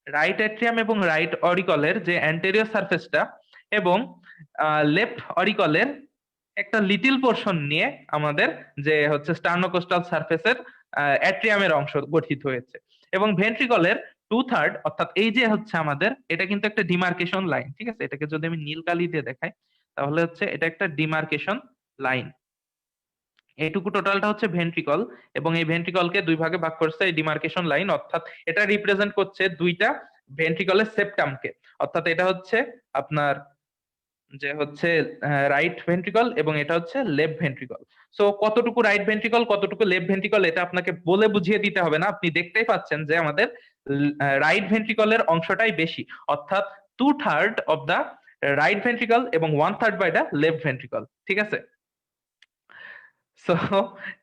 রাইট অ্যাট্রিয়াম এবং রাইট অরিকলের যে অ্যান্টেরিয়র সারফেসটা এবং লেফট অরিকলের একটা লিটিল পোর্শন নিয়ে আমাদের যে হচ্ছে স্টার্নোকোস্টাল সারফেসের অ্যাট্রিয়ামের অংশ গঠিত হয়েছে। এবং ভেন্ট্রিকলের 2/3, অর্থাৎ এই যে হচ্ছে আমাদের, এটা কিন্তু একটা ডিমার্কেশন লাইন, ঠিক আছে। এটাকে যদি আমি নীল কালি দিয়ে দেখাই, তাহলে হচ্ছে এটা একটা ডিমার্কেশন লাইন। এইটুকু টোটালটা হচ্ছে ভেন্ট্রিকল, এবং এই ভেন্ট্রিকলকে 2 ভাগে ভাগ করছে এই ডিমার্কেশন লাইন। অর্থাৎ এটা রিপ্রেজেন্ট করছে দুইটা ভেন্ট্রিকলের সেপ্টামকে। অর্থাৎ এটা হচ্ছে আপনার যে হচ্ছে রাইট ভেন্ট্রিকল এবং এটা হচ্ছে লেফট ভেন্ট্রিকল। সো কতটুকু রাইট ভেন্ট্রিকল কতটুকু লেফট ভেন্ট্রিকল এটা আপনাকে বলে বুঝিয়ে দিতে হবে না, আপনি দেখতেই পাচ্ছেন যে আমাদের রাইট ভেন্ট্রিকলের অংশটাই বেশি, অর্থাৎ 2/3 অফ দা রাইট ভেন্ট্রিকল এবং 1/3 বাই দা লেফট ভেন্ট্রিকল, ঠিক আছে। সো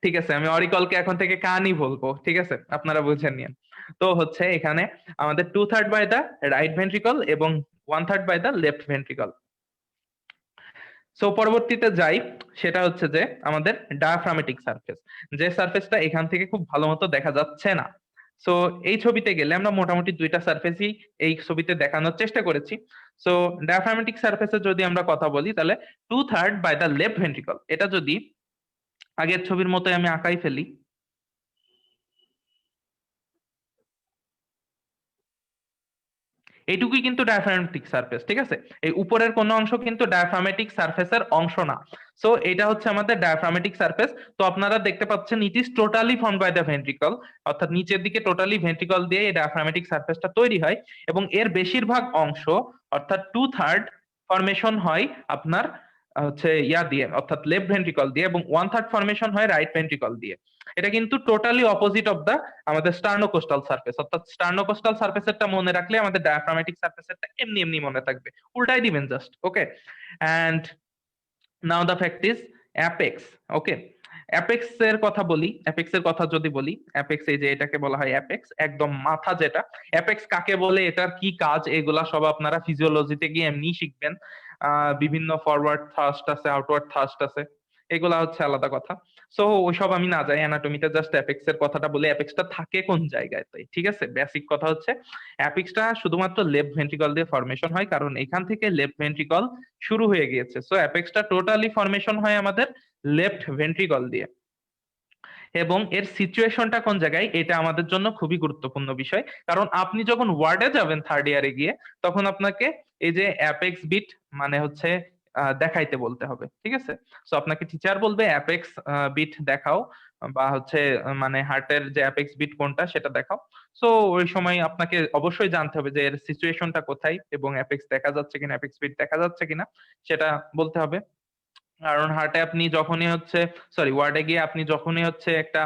ঠিক আছে, আমি অরিকলকে এখন থেকে কানই বলবো, ঠিক আছে, আপনারা বুঝে নিন। তো হচ্ছে এখানে আমাদের 2/3 বাই দা রাইট ভেন্ট্রিকল এবং 1/3 by the left ventricle. So পরবর্তীতে যাই, সেটা হচ্ছে যে আমাদের ডায়াফ্রামেটিক সারফেস, যে সারফেসটা এখান থেকে খুব ভালো মতো দেখা যাচ্ছে না। সো এই ছবিতে গেলে আমরা মোটামুটি দুইটা সারফেসই এই ছবিতে দেখানোর চেষ্টা করেছি। সো ডায়াফ্রামেটিক সারফেসের যদি আমরা কথা বলি, তাহলে 2/3 বাই দ্য লেফট ভেন্ট্রিকল, এটা যদি আগের ছবির মতোই আমি আঁকাই ফেলি, এইটুকুই কিন্তু ডায়াফ্রামেটিক সারফেস, ঠিক আছে। এই উপরের কোনো অংশ কিন্তু ডায়াফ্রামেটিক সারফেসের অংশ না। সো এটা হচ্ছে আমাদের ডায়াফ্রামেটিক সারফেস। তো আপনারা দেখতে পাচ্ছেন it is totally formed by the ventricle, অর্থাৎ নিচের দিকে টোটালি ভেন্ট্রিকল দিয়ে এই ডায়াফ্রামেটিক সারফেসটা তৈরি হয়। এবং এর বেশিরভাগ অংশ অর্থাৎ 2/3 ফরমেশন হয় আপনার হচ্ছে ইয়া দিয়ে, অর্থাৎ লেফট ভেন্ট্রিকল দিয়ে, এবং 1/3 ফরমেশন হয় রাইট ভেন্ট্রিকল দিয়ে। এটা কিন্তু টোটালি অপোজিট অফ দা আমাদের স্টার্নোকোস্টাল সারফেস। অর্থাৎ স্টার্নোকোস্টাল সারফেসেরটা মনে রাখলে আমাদের ডায়াফ্রামেটিক সারফেসেরটা এমনি এমনি মনে থাকবে, উল্টাই দিবেন just, okay. And now the fact is apex, okay. Apex এর কথা বলি, অ্যাপেক্স এর কথা যদি বলি, অ্যাপেক্স এই যে এটাকে বলা হয় অ্যাপেক্স, একদম মাথা যেটা। অ্যাপেক্স কাকে বলে, এটার কি কাজ, এগুলা সব আপনারা ফিজিওলজিতে গিয়ে এমনি শিখবেন। বিভিন্ন ফরওয়ার্ড থ্রাস্ট আছে, আউটওয়ার্ড থ্রাস্ট আছে, এগুলা হচ্ছে আলাদা কথা। সো ওইসব আমি না যাই, অ্যানাটমিতে জাস্ট অ্যাপেক্স এর কথাটা বলে, অ্যাপেক্সটা থাকে কোন জায়গায়। তাই ঠিক আছে, বেসিক কথা হচ্ছে অ্যাপেক্সটা শুধুমাত্র লেফট ভেন্ট্রিকল দিয়ে ফরমেশন হয়, কারণ এখান থেকে লেফট ভেন্ট্রিকল শুরু হয়ে গিয়েছে। সো অ্যাপেক্সটা টোটালি ফরমেশন হয় আমাদের লেফট ভেন্ট্রিকল দিয়ে। এবং এর সিচুয়েশনটা কোন জায়গায়, এটা আমাদের জন্য খুবই গুরুত্বপূর্ণ বিষয়। কারণ আপনি যখন ওয়ার্ডে যাবেন থার্ড ইয়ারে গিয়ে, তখন আপনাকে এই যে অ্যাপেক্স বিট মানে হচ্ছে দেখাইতে বলতে হবে, ঠিক আছে। সো আপনাকে টিচার বলবে অ্যাপেক্স বিট দেখাও, বা হচ্ছে মানে হার্টের যে অ্যাপেক্স বিট কোনটা সেটা দেখাও। সো ওই সময় আপনাকে অবশ্যই জানতে হবে যে এর সিচুয়েশনটা কোথায় এবং অ্যাপেক্স দেখা যাচ্ছে কিনা, অ্যাপেক্স বিট দেখা যাচ্ছে কিনা সেটা বলতে হবে। কারণ হার্টে আপনি যখনই হচ্ছে, সরি, ওয়ার্ডে গিয়ে আপনি যখনই হচ্ছে একটা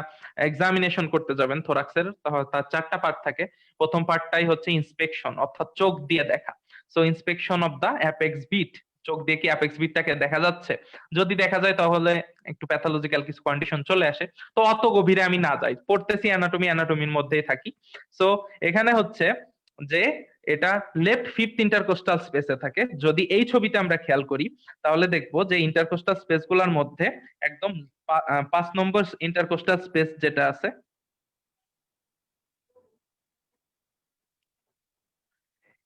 এক্সামিনেশন করতে যাবেন থোরাক্সের, তার চারটা পার্ট থাকে। প্রথম পার্টটাই হচ্ছে ইন্সপেকশন, অর্থাৎ চোখ দিয়ে দেখা। So inspection of the apex beat, চোখ দিয়ে কি অ্যাপেক্স বিটটাকে দেখা যাচ্ছে। যদি দেখা যায় তাহলে একটু প্যাথোলজিক্যাল কিছু কন্ডিশন চলে আসে। তো অত গভীরে আমি না যাই, পড়তেছি অ্যানাটমি, অ্যানাটমির মধ্যেই থাকি। সো এখানে হচ্ছে যে এটা লেফট ফিফথ ইন্টারকোস্টাল স্পেসে থাকে। যদি এই ছবিতে আমরা খেয়াল করি, তাহলে দেখবো যে ইন্টারকোস্টাল স্পেস গুলার মধ্যে একদম 5 নম্বর ইন্টারকোস্টাল স্পেস যেটা আছে,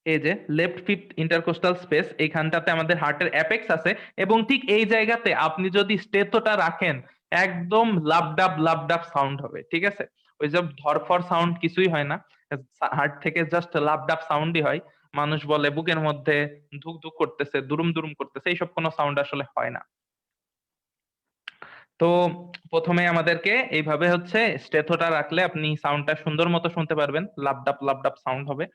এই যে লেফট ফিফথ ইন্টারকোস্টাল স্পেস, এইখানটাতে আমাদের হার্টের অ্যাপেক্স আছে। এবং ঠিক এই জায়গাতে আপনি যদি স্টেথোটা রাখেন, একদম লাবডাব লাবডাব সাউন্ড হবে, ঠিক আছে। ওই যে ধরফর সাউন্ড কিছুই হয় না, হার্ট থেকে জাস্ট লাবডাব সাউন্ডই হয়। মানুষ বলে বুকের মধ্যে ধুক ধুক করতেছে, দুরুম দুরুম করতেছে, এইসব কোনো সাউন্ড আসলে হয় না। তো প্রথমে আমাদেরকে এইভাবে হচ্ছে স্টেথোটা রাখলে আপনি সাউন্ডটা সুন্দর মতো শুনতে পারবেন, লাপডাপ লাপডাপ সাউন্ড হবে।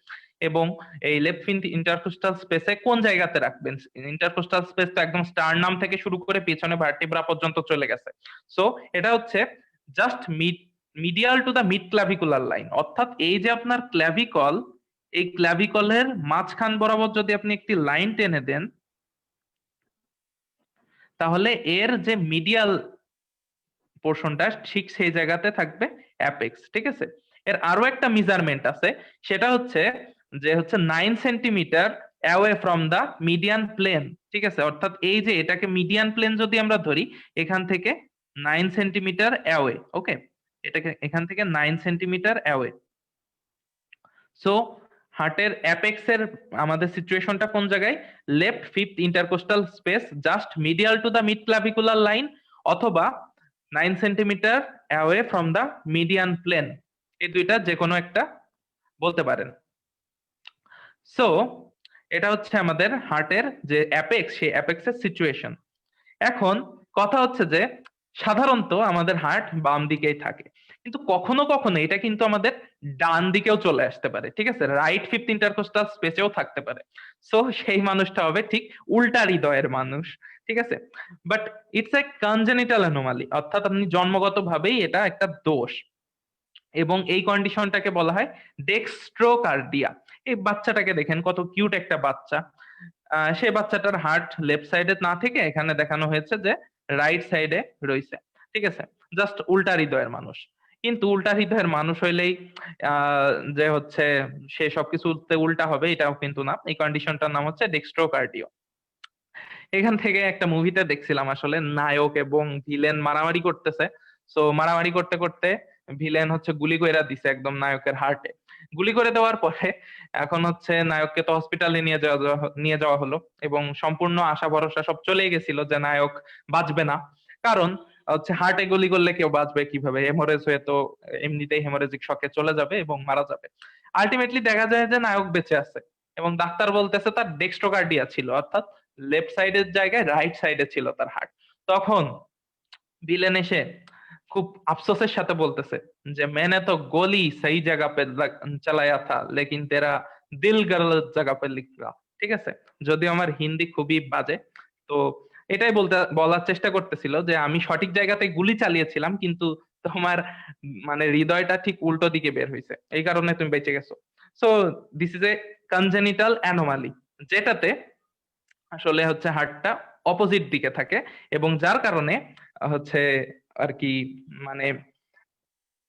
এবং এই লেফট ইন্টারকোস্টাল স্পেসে কোন জায়গাতে রাখবেন, ইন্টারকোস্টাল স্পেসটা একদম স্টারনাম থেকে শুরু করে পিছনে ভার্টিব্রা পর্যন্ত চলে গেছে। সো এটা হচ্ছে just medial to the mid clavicular line, অর্থাৎ এই যে আপনার ক্ল্যাভিকল, এই ক্ল্যাভিকলের মাঝখান বরাবর যদি আপনি একটি লাইন টেনে দেন, তাহলে এর যে মিডিয়াল পোর্শনটা ঠিক সেই জায়গাতে থাকবে অ্যাপেক্স, ঠিক আছে। এর আরো একটা মেজারমেন্ট আছে, সেটা হচ্ছে যে হচ্ছে 9 centimetre away from the median plane, ঠিক আছে। অর্থাৎ এই যে এটাকে মিডিয়ান প্লেন যদি আমরা ধরি, এখান থেকে 9 সেন্টিমিটার অ্যাওয়ে, ওকে, এটাকে এখান থেকে 9 সেন্টিমিটার অ্যাওয়ে। সো হার্টের অ্যাপেক্স এর আমাদের সিচুয়েশনটা কোন জায়গায়, left fifth intercostal space just medial to the mid clavicular line, অথবা 9 centimetre away from the median plane, এই দুইটা যে কোনো একটা বলতে পারেন। সো এটা হচ্ছে আমাদের হার্টের যে অ্যাপেক্স, সেই অ্যাপেক্স এর সিচুয়েশন। এখন কথা হচ্ছে যে সাধারণত আমাদের হার্ট বাম দিকেই থাকে, কিন্তু কখনো কখনো এটা কিন্তু আমাদের ডান দিকেও চলে আসতে পারে, ঠিক আছে, রাইট ফিফথ ইন্টারকোস্টাল স্পেসেও থাকতে পারে। সো সেই মানুষটা হবে ঠিক উল্টা হৃদয়ের মানুষ, ঠিক আছে। But it's a congenital anomaly, অর্থাৎ আপনি জন্মগতভাবেই এটা একটা দোষ। এবং এই কন্ডিশনটাকে বলা হয় ডেক্সট্রোকার্ডিয়া। এই বাচ্চাটাকে দেখেন, কত কিউট একটা বাচ্চা। সেই বাচ্চাটার হার্ট লেফট সাইডে না থেকে এখানে দেখানো হয়েছে যে রাইট সাইডে রয়েছে, ঠিক আছে। জাস্ট উল্টা হৃদয়ের মানুষ। কিন্তু উল্টা হৃদয়ের মানুষ হইলেই যে হচ্ছে সে সবকিছুতে উল্টা হবে, এটাও কিন্তু না। এই কন্ডিশনটার নাম হচ্ছে ডেক্সট্রোকার্ডিও। এখান থেকে একটা মুভিতে দেখছিলাম আসলে, নায়ক এবং ভিলেন মারামারি করতেছে। সো মারামারি করতে করতে ভিলেন হচ্ছে গুলি কইরা দিছে একদম নায়কের হার্টে। গুলি করে দেওয়ার পরে এখন হচ্ছে নায়ককে তো হসপিটালে নিয়ে যাওয়া হলো, এবং সম্পূর্ণ আশা ভরসা সব চলে গেছিল যে নায়ক বাঁচবে না। কারণ হচ্ছে হার্টে গুলি করলে কেউ বাঁচবে কিভাবে, হেমোরেজ হয়ে তো এমনিতেই হেমোরেজিক শকে চলে যাবে এবং মারা যাবে। আলটিমেটলি দেখা যায় যে নায়ক বেঁচে আছে, এবং ডাক্তার বলতেছে তার ডেক্সট্রোকার্ডিয়া ছিল, অর্থাৎ লেফট সাইডের জায়গায় রাইট সাইডে ছিল তার হার্ট। তখন ভিলেন এসে খুব আফসোসের সাথে বলতেছে যে मैंने तो गोली सही जगह पे चलाया था लेकिन तेरा दिल गलत जगह पे लिखा। ঠিক আছে, যদিও আমার হিন্দি খুবই বাজে, তো এটাই বলার চেষ্টা করতেছিল যে আমি সঠিক জায়গাতে গুলি চালিয়েছিলাম, কিন্তু তোমার মানে হৃদয়টা ঠিক উল্টো দিকে বের হয়েছে, এই কারণে তুমি বেঁচে গেছো। So this is A congenital anomaly, যেটাতে আসলে হচ্ছে হার্টটা অপোজিট দিকে থাকে, এবং যার কারণে হচ্ছে আর কি, মানে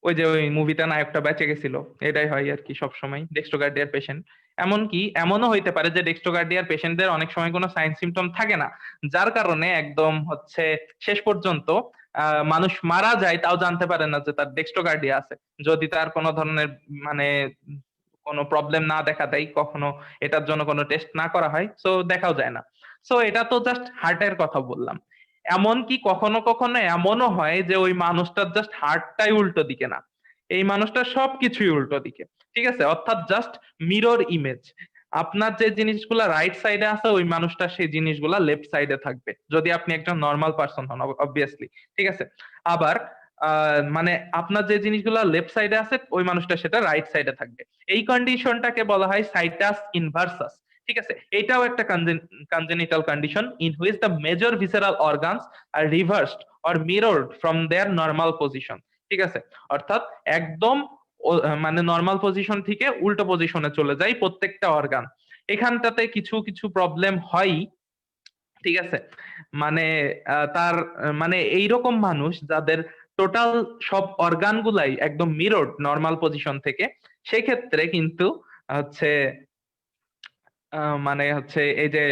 ওই যে ওই মুভিটা নায়কটা বেঁচে গেছিল, এটাই হয় আর কি সবসময় ডেক্সট্রোকার্ডিয়ার পেশেন্ট। এমনকি এমনও হইতে পারে যে ডেক্সট্রোকার্ডিয়ার পেশেন্টদের অনেক সময় কোনো সাইন সিমটম থাকে না, যার কারণে একদম হচ্ছে শেষ পর্যন্ত মানুষ মারা যায় তাও জানতে পারে না যে তার ডেক্সট্রোকার্ডিয়া আছে, যদি তার কোনো ধরনের মানে কোনো প্রবলেম না দেখা দেয়, কখনো এটার জন্য কোনো টেস্ট না করা হয়, সো দেখাও যায় না। সো এটা তো জাস্ট হার্টের কথা বললাম। এমনকি কখনো কখনো এমনও হয় যে ওই মানুষটার জাস্ট হার্টটাই উল্টো দিকে না, এই মানুষটার সবকিছুই উল্টো দিকে। ঠিক আছে, অর্থাৎ জাস্ট মিরর ইমেজ। আপনার যে জিনিসগুলা রাইট সাইডে আছে ওই মানুষটা সেই জিনিসগুলা লেফট সাইডে থাকবে, যদি আপনি একজন নর্মাল পার্সন হন অবভিয়াসলি। ঠিক আছে, আবার মানে আপনার যে জিনিসগুলা লেফট সাইডে আছে ওই মানুষটা সেটা রাইট সাইডে থাকবে। এই কন্ডিশনটাকে বলা হয় সাইটাস ইনভার্সাস। ঠিক আছে, এটাও একটা congenital condition in which the major visceral organs are reversed or mirrored from their normal position। ঠিক আছে, অর্থাৎ একদম মানে নর্মাল পজিশন থেকে উল্টো পজিশনে চলে যায় প্রত্যেকটা অর্গান। এখানটাতে কিছু কিছু প্রবলেম হয়। ঠিক আছে, মানে তার মানে এইরকম মানুষ যাদের টোটাল সব অর্গান গুলাই একদম মিররড নর্মাল পজিশন থেকে, সেক্ষেত্রে কিন্তু হচ্ছে মানে হচ্ছে এই যে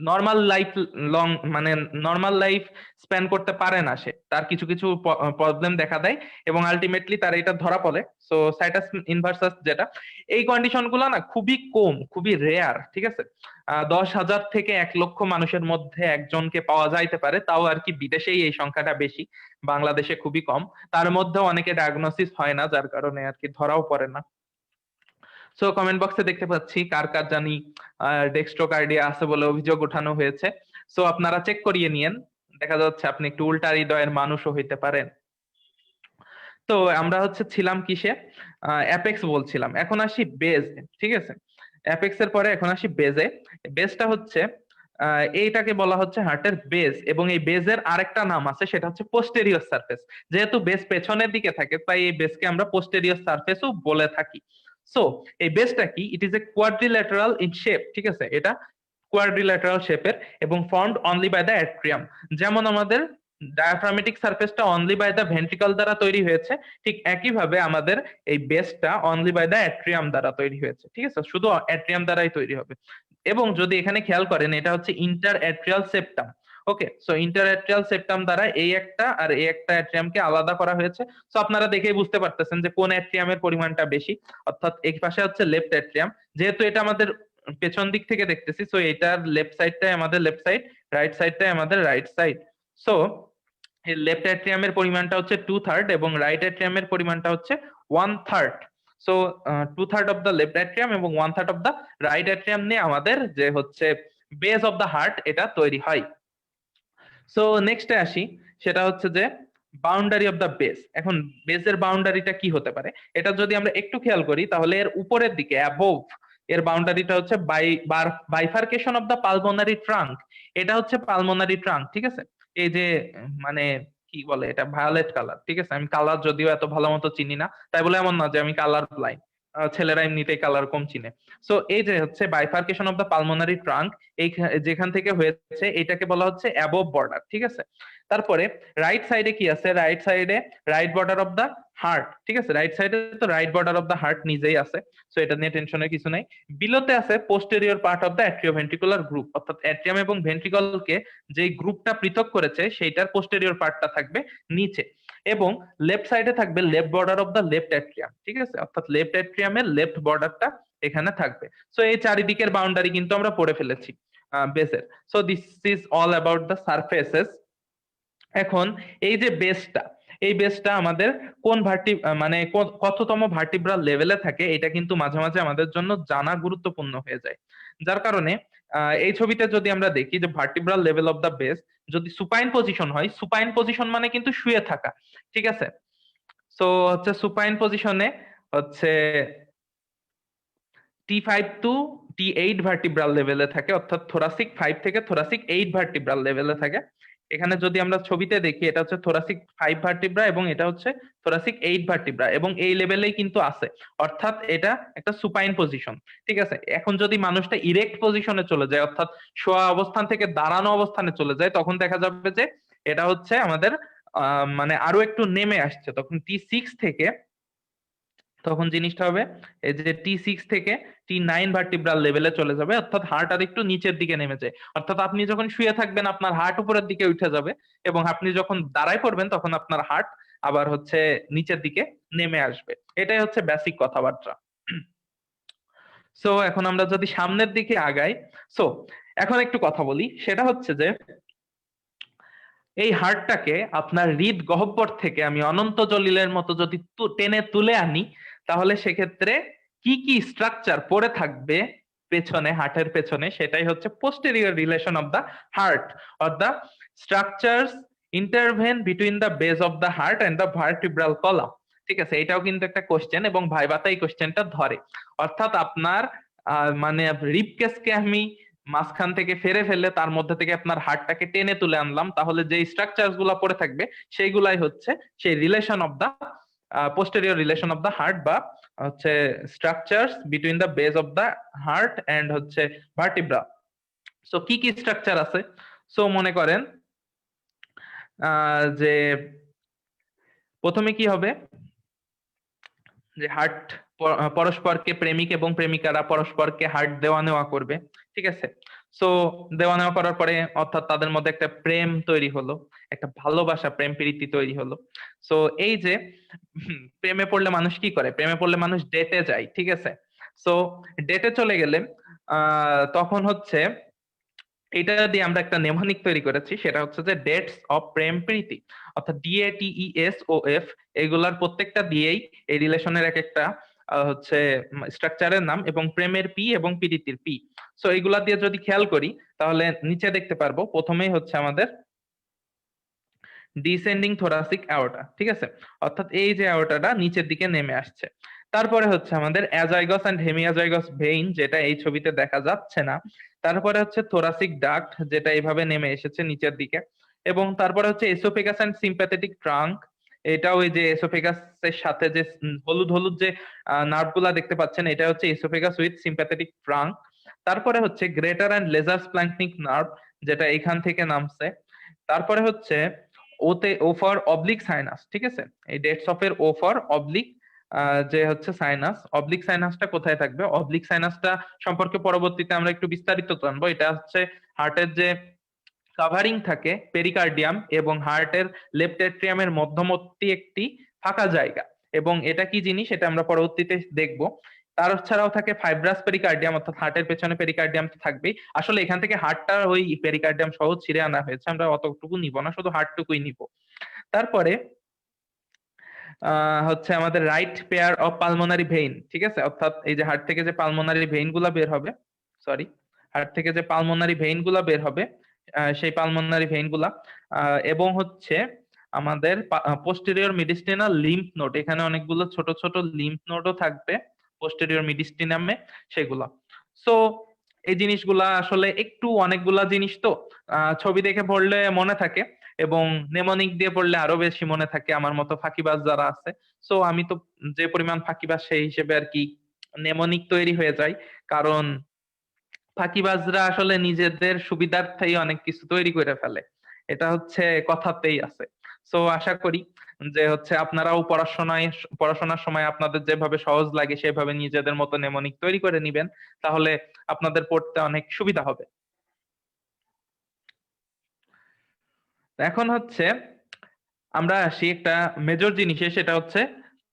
নর্মাল লাইফ লং মানে নর্মাল লাইফ স্প্যান করতে পারে না সে, তার কিছু কিছু প্রবলেম দেখা দেয় এবং আলটিমেটলি তার এটা ধরা পড়ে। সো সাইটাস ইনভার্সাস যেটা, এই কন্ডিশন গুলো না খুবই কম, খুবই রেয়ার। ঠিক আছে, 10,000 থেকে 1 লক্ষ মানুষের মধ্যে একজনকে পাওয়া যাইতে পারে, তাও আর কি বিদেশেই এই সংখ্যাটা বেশি, বাংলাদেশে খুবই কম। তার মধ্যে অনেকে ডায়াগনোসিস হয় না, যার কারণে আর কি ধরাও পড়ে না। সো কমেন্ট বক্সে দেখতে পাচ্ছি কার কার জানি ডেক্সট্রোকার্ডিয়া আছে বলে অভিযোগ উঠানো হয়েছে। সো আপনারা চেক করিয়ে নিয়েন, দেখা যাচ্ছে আপনি একটু উল্টা হৃদয়ের মানুষও হইতে পারেন। তো আমরা হচ্ছে ছিলাম কিসে, অ্যাপেক্স বলছিলাম, এখন আসি বেজে। ঠিক আছে, অ্যাপেক্স এর পরে এখন আসি বেজে। বেজটা হচ্ছে এইটাকে বলা হচ্ছে হার্টের বেজ, এবং এই বেজের আরেকটা নাম আছে, সেটা হচ্ছে পোস্টেরিয়র সারফেস। যেহেতু বেজ পেছনের দিকে থাকে তাই এই বেজকে আমরা পোস্টেরিয়র সারফেসও বলে থাকি। সো এই বেজটা কি, it is a quadrilateral in shape. ঠিক আছে, এটা কোয়াড্রিল্যাটারাল শেপের এবং formed only by the atrium. যেমন আমাদের ডায়াফ্রামেটিক সারফেসটা অনলি বাই দ্য ভেন্ট্রিকল দ্বারা তৈরি হয়েছে, ঠিক একইভাবে আমাদের এই বেসটা অনলি বাই দ্য অ্যাট্রিয়াম দ্বারা তৈরি হয়েছে। ঠিক আছে, শুধু অ্যাট্রিয়াম দ্বারাই তৈরি হবে। এবং যদি এখানে খেয়াল করেন, এটা হচ্ছে ইন্টার অ্যাট্রিয়াল সেপ্টাম। ওকে, সো ইন্টার অ্যাট্রিয়াল সেপ্টাম দ্বারা এই একটা আর এই একটা অ্যাট্রিয়ামকে আলাদা করা হয়েছে। সো আপনারা দেখেই বুঝতে পারতেছেন যে কোন অ্যাট্রিয়ামের পরিমাণটা বেশি, অর্থাৎ এই পাশে হচ্ছে লেফট অ্যাট্রিয়াম। যেহেতু এটা আমাদের পেছন দিক থেকে দেখতেছি, সো এটার লেফট সাইডটাই আমাদের লেফট সাইড, রাইট সাইডটাই আমাদের রাইট সাইড। সো এই লেফট অ্যাট্রিয়ামের পরিমাণটা হচ্ছে 2/3 এবং রাইট অ্যাট্রিয়ামের পরিমাণটা হচ্ছে 1/3। So 2/3 of the left atrium এবং 1/3 অফ দ্য রাইট অ্যাট্রিয়াম নিয়ে আমাদের যে হচ্ছে বেস অফ দ্য হার্ট এটা তৈরি হয়। সো নেক্সটে আসি, সেটা হচ্ছে যে বাউন্ডারি অফ দ্য বেস। এখন বেসের বাউন্ডারিটা কি হতে পারে, এটা যদি আমরা একটু খেয়াল করি তাহলে এর উপরের দিকে অ্যাবোভ এর বাউন্ডারিটা হচ্ছে bifurcation of the pulmonary trunk. এটা হচ্ছে পালমোনারি ট্রাঙ্ক। ঠিক আছে, এই যে মানে কি বলে এটা, ভায়োলেট কালার। ঠিক আছে, আমি কালার যদিও এত ভালো মতো চিনি না, তাই বলে এমন না যে আমি কালার ব্লাইন্ড, ছেলেরা এমনিতেই কালার কম চিনে। সো এই যে হচ্ছে bifurcation of the pulmonary trunk, এই যেখান থেকে হয়েছে এটাকে বলা হচ্ছে অ্যাবোভ বর্ডার। ঠিক আছে, তারপরে রাইট সাইডে কি আছে, রাইট সাইডে right border of the heart. ঠিক আছে, রাইট সাইডে তো right border of the heart নিজেই আছে, সো এটা নিয়ে টেনশনের কিছু নাই। বিলোতে আছে posterior part of the atrioventricular group, অর্থাৎ অ্যাট্রিয়াম এবং ভেন্ট্রিকলকে যে গ্রুপটা পৃথক করেছে সেইটার পোস্টেরিয়র পার্টটা থাকবে নিচে, এবং লেফট সাইডে থাকবে left border of the left atrium. ঠিক আছে, অর্থাৎ লেফট অ্যাট্রিয়ামের লেফট বর্ডারটা এখানে থাকবে। সো এই চারিদিকের বাউন্ডারি কিন্তু আমরা পড়ে ফেলেছি বেসের। So this is all about the surfaces. এখন এই যে বেসটা, এই বেসটা আমাদের কোন মানে কততম ভার্টিব্রাল লেভেলে থাকে, এটা কিন্তু মাঝে মাঝে আমাদের জন্য জানা গুরুত্বপূর্ণ হয়ে যায়। যার কারণে এই ছবিতে যদি আমরা দেখি যে vertebral level of the base যদি সুপাইন পজিশন হয়, সুপাইন পজিশন মানে কিন্তু শুয়ে থাকা। ঠিক আছে, সো হচ্ছে সুপাইন পজিশনে হচ্ছে T5 টু T8 ভার্টিব্রাল লেভেলে থাকে, অর্থাৎ থোরাসিক 5 থেকে থোরাসিক 8 ভার্টিব্রাল লেভেলে থাকে। এখানে যদি আমরা ছবিতে দেখি, এটা হচ্ছে থোরাসিক 5 ভার্টিব্রা এবং এটা হচ্ছে থোরাসিক 8 ভার্টিব্রা, এবং এই লেভেলেই কিন্তু আছে, অর্থাৎ এটা একটা সুপাইন পজিশন। ঠিক আছে, এখন যদি মানুষটা ইরেক্ট পজিশনে চলে যায়, অর্থাৎ শোয়া অবস্থান থেকে দাঁড়ানো অবস্থানে চলে যায়, তখন দেখা যাবে যে এটা হচ্ছে আমাদের মানে আরো একটু নেমে আসছে, তখন T6 থেকে তখন জিনিসটা হবে এই যে T6 থেকে T9 ভার্টিব্রাল লেভেলে চলে যাবে, অর্থাৎ হার্ট আর একটু নিচের দিকে নেমে যায়। অর্থাৎ আপনি যখন শুয়ে থাকবেন আপনার হার্ট উপরের দিকে উঠে যাবে, এবং আপনি যখন দাঁড়ায় পড়বেন তখন আপনার হার্ট আবার হচ্ছে নিচের দিকে নেমে আসবে। এটাই হচ্ছে বেসিক কথাবার্তা। সো এখন আমরা যদি সামনের দিকে আগাই, সো এখন একটু কথা বলি, সেটা হচ্ছে যে এই হাড়টাকে আপনার হৃদ গহ্বর থেকে আমি অনন্ত জলিলের মতো যদি টেনে তুলে আনি, তাহলে সেক্ষেত্রে কি কি স্ট্রাকচার পড়ে থাকবে পেছনে, হার্টের পেছনে, সেটাই হচ্ছে posterior relation of the heart, or the structures intervene between the base of the heart and the vertebral column. ঠিক আছে, এটাও কিন্তু একটা কোশ্চেন, এবং ভাইভাতে এই কোশ্চেনটা ধরে। অর্থাৎ আপনার মানে রিপ কেসকে আমি মাঝখান থেকে ফেরে ফেললে তার মধ্যে থেকে আপনার হার্টটাকে টেনে তুলে আনলাম, তাহলে যে স্ট্রাকচার গুলা পড়ে থাকবে সেইগুলাই হচ্ছে সেই relation of the posterior relation of the heart, বা হচ্ছে structures between the base of the heart and হচ্ছে ভার্টিব্রা। সো কি কি স্ট্রাকচার আছে? সো মনে করেন যে প্রথমে কি হবে, যে হার্ট পরস্পরকে, প্রেমিক এবং প্রেমিকারা পরস্পরকে হার্ট দেওয়া নেওয়া করবে। ঠিক আছে, সো দেওয়া নেওয়া করার পরে অর্থাৎ তাদের মধ্যে একটা প্রেম তৈরি হলো, একটা ভালোবাসা, প্রেম প্রীতি তৈরি হলো। সো এই যে প্রেমে পড়লে মানুষ কি করে, প্রেমে পড়লে মানুষ ডেটে যায়। ঠিক আছে, সো ডেটে চলে গেলে তখন হচ্ছে এটা দিয়ে আমরা একটা নেমোনিক তৈরি করেছি, সেটা হচ্ছে যে ডেটস অফ প্রেম প্রীতি, অর্থাৎ DATESOF, এগুলার প্রত্যেকটা দিয়েই এই রিলেশনের এক একটা হচ্ছে স্ট্রাকচারের নাম, এবং প্রেমের পি এবং প্রীতির পি। সো এইগুলা দিয়ে যদি খেয়াল করি তাহলে নিচে দেখতে পারবো প্রথমেই হচ্ছে আমাদের ডিসেন্ডিং থোরাসিক অ্যাওর্টা। ঠিক আছে, অর্থাৎ এই যে অ্যাওর্টাটা নিচের দিকে নেমে আসছে। তারপরে হচ্ছে আমাদের অ্যাজাইগাস এন্ড হেমিয়াজাইগাস ভেইন, যেটা এই ছবিতে দেখা যাচ্ছে না। তারপরে হচ্ছে থোরাসিক ডাক্ট, যেটা এইভাবে নেমে এসেছে নিচের দিকে। এবং তারপরে হচ্ছে এসোফেগাস এন্ড সিম্প্যাথেটিক ট্রাঙ্ক, এটাও ওই যে এসোফেগাসের সাথে যে হলুদ হলুদ যে নার্ভ গুলা দেখতে পাচ্ছেন, এটা হচ্ছে এসোফেগাস উইথ সিম্প্যাথেটিক ট্রাঙ্ক। তারপরে হচ্ছে গ্রেটার অ্যান্ড লেজার স্প্ল্যাঙ্কনিক নার্ভ, যেটা এখান থেকে নামছে। তারপরে হচ্ছে ওতে ও ফর অবলিক সাইনাস। ঠিক আছে, এই ডেটস অফ এর ও ফর অবলিক, যে হচ্ছে সাইনাস, অবলিক সাইনাসটা কোথায় থাকবে, অবলিক সাইনাসটা সম্পর্কে পরবর্তীতে আমরা একটু বিস্তারিত জানবো। এটা হচ্ছে হার্টের যে কাভারিং থাকে পেরিকার্ডিয়াম এবং হার্টের লেফট এট্রিয়ামের মধ্যবর্তী একটি ফাঁকা জায়গা, এবং এটা কি জিনিস এটা আমরা পরবর্তীতে দেখবো। তার ছাড়াও থাকে ফাইব্রাস পেরিকার্ডিয়াম, অর্থাৎ হার্টের পেছনে পেরিকার্ডিয়াম তো থাকবেই। আসলে এখান থেকে হার্টটা ওই পেরিকার্ডিয়াম সহ ছিঁড়ে আনা হয়েছে, আমরা অতটুকু নিব না, শুধু হার্টটুকুই নিব। তারপরে হচ্ছে আমাদের right pair of pulmonary vein. ঠিক আছে, অর্থাৎ এই যে হার্ট থেকে যে পালমোনারি ভেইন গুলা বের হবে, সরি, হার্ট থেকে যে পালমোনারি ভেইন গুলা বের হবে, সেই পালমোনারি ভেইন গুলা, এবং হচ্ছে আমাদের পোস্টেরিয়র মিডিস্টিনাল লিম্ফ নোড, এখানে অনেকগুলো ছোট ছোট লিম্ফ নোডও থাকবে পোস্টেরিয়র মিডিস্টিনামে, সেগুলা। সো এই জিনিসগুলা আসলে একটু অনেকগুলা জিনিস তো, ছবি দেখে পড়লে মনে থাকে, এবং নেমোনিক দিয়ে পড়লে আরো বেশি মনে থাকে আমার মতো ফাঁকিবাজ যারা আছে। সো আমি তো যে পরিমাণ ফাঁকিবাজ সেই হিসেবে আর কি নেমোনিক তৈরি হয়ে যায়, কারণ ফাঁকিবাজরা আসলে নিজেদের সুবিধার্থেই অনেক কিছু তৈরি করে ফেলে, এটা হচ্ছে কথাতেই আছে। সো আশা করি যে হচ্ছে আপনারাও পড়াশোনার সময় আপনাদের যেভাবে সহজ লাগে সেভাবে নিজেদের মতো নেমোনিক তৈরি করে নিবেন, তাহলে আপনাদের পড়তে অনেক সুবিধা হবে। এখন হচ্ছে আমরা আসি একটা মেজর জিনিসে, সেটা হচ্ছে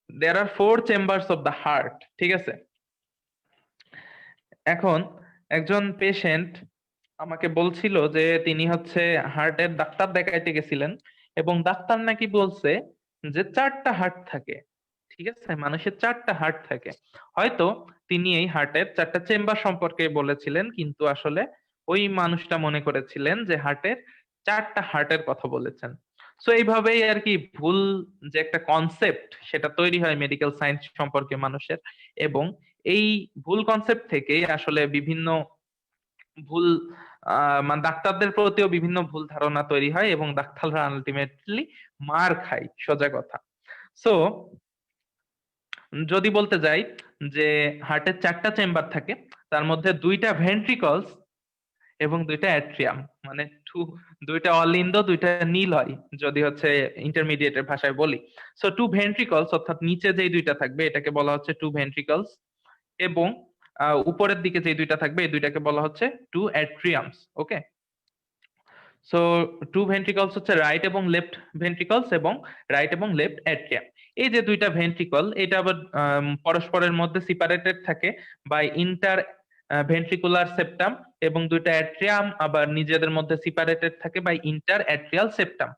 দেয়ার আর 4 চেম্বার্স অফ দ্য হার্ট। ঠিক আছে, এখন একজন পেশেন্ট আমাকে বলছিল যে তিনি হচ্ছে হার্টের ডাক্তার দেখাইতে গেছিলেন, এবং ডাক্তার নাকি বলছে যে 4টা হার্ট থাকে। ঠিক আছে, মানুষের 4টা হার্ট থাকে। হয়তো তিনি এই হার্টের 4টা চেম্বার সম্পর্কে বলেছিলেন, কিন্তু আসলে ওই মানুষটা মনে করেছিলেন যে হার্টের 4টা হার্টের কথা বলেছেন। সো এইভাবেই আর কি ভুল যে একটা কনসেপ্ট সেটা তৈরি হয় মেডিকেল সায়েন্স সম্পর্কে মানুষের, এবং এই ভুল কনসেপ্ট থেকেই আসলে বিভিন্ন ভুল মানে ডাক্তারদের প্রতিও বিভিন্ন ভুল ধারণা তৈরি হয়, এবং ডাক্তাররা আলটিমেটলি মার খায়, সোজা কথা। সো যদি বলতে যাই যে হার্টের 4টা চেম্বার থাকে, তার মধ্যে 2টা ভেন্ট্রিকলস এবং 2টা অ্যাট্রিয়াম, মানে দুইটা অলিন্দ দুইটা নীল হয় যদি হচ্ছে ইন্টারমিডিয়েটের ভাষায় বলি। সো টু ভেন্ট্রিকলস অর্থাৎ নিচে যেই দুইটা থাকবে এটাকে বলা হচ্ছে টু ভেন্ট্রিকলস, এবং উপরের দিকে যে দুইটা থাকবে এই দুইটাকে বলা হচ্ছে টু অ্যাট্রিয়ামস। ওকে, সো টু ভেন্ট্রিকলস হচ্ছে রাইট এবং লেফট ভেন্ট্রিকলস এবং রাইট এবং লেফট অ্যাট্রিয়াম। এই যে দুইটা ভেন্ট্রিকল এটা আবার পরস্পরের মধ্যে সিপারেটেড থাকে বাই ইন্টার ভেন্ট্রিকুলার সেপ্টাম, এবং দুইটা অ্যাট্রিয়াম আবার নিজেদের মধ্যে সিপারেটেড থাকে বাই ইন্টার অ্যাট্রিয়াল সেপ্টাম।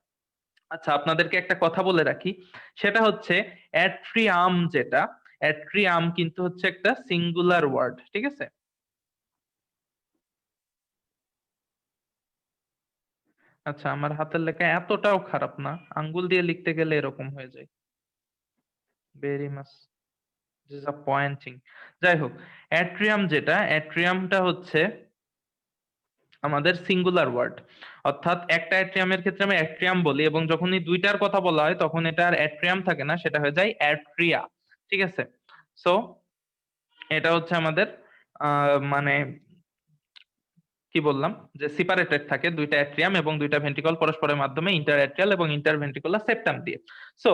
আচ্ছা, আপনাদেরকে একটা কথা বলে রাখি, সেটা হচ্ছে অ্যাট্রিয়াম, যেটা অ্যাট্রিয়াম কিন্তু হচ্ছে একটা সিঙ্গুলার ওয়ার্ড, ঠিক আছে? আচ্ছা, আমার হাতের লেখা এতটাও খারাপ না, আঙ্গুল দিয়ে লিখতে গেলে এরকম হয়ে যায়। Very much disappointing. যাই হোক, অ্যাট্রিয়াম, যেটা অ্যাট্রিয়ামটা হচ্ছে আমাদের সিঙ্গুলার ওয়ার্ড, অর্থাৎ একটা অ্যাট্রিয়ামের ক্ষেত্রে আমি অ্যাট্রিয়াম বলি, এবং যখনই দুইটার কথা বলা হয় তখন এটা আর অ্যাট্রিয়াম থাকে না, সেটা হয়ে যায় অ্যাট্রিয়া। ঠিক আছে? সো এটা হচ্ছে আমাদের মানে কি বললাম, যে সিপারেটেড থাকে দুইটা অ্যাট্রিয়াম এবং দুইটা ভেন্ট্রিকল পরস্পরের মাধ্যমে ইন্টার অ্যাট্রিয়াল এবং ইন্টার ভেন্ট্রিকুলার সেপ্টাম দিয়ে। সো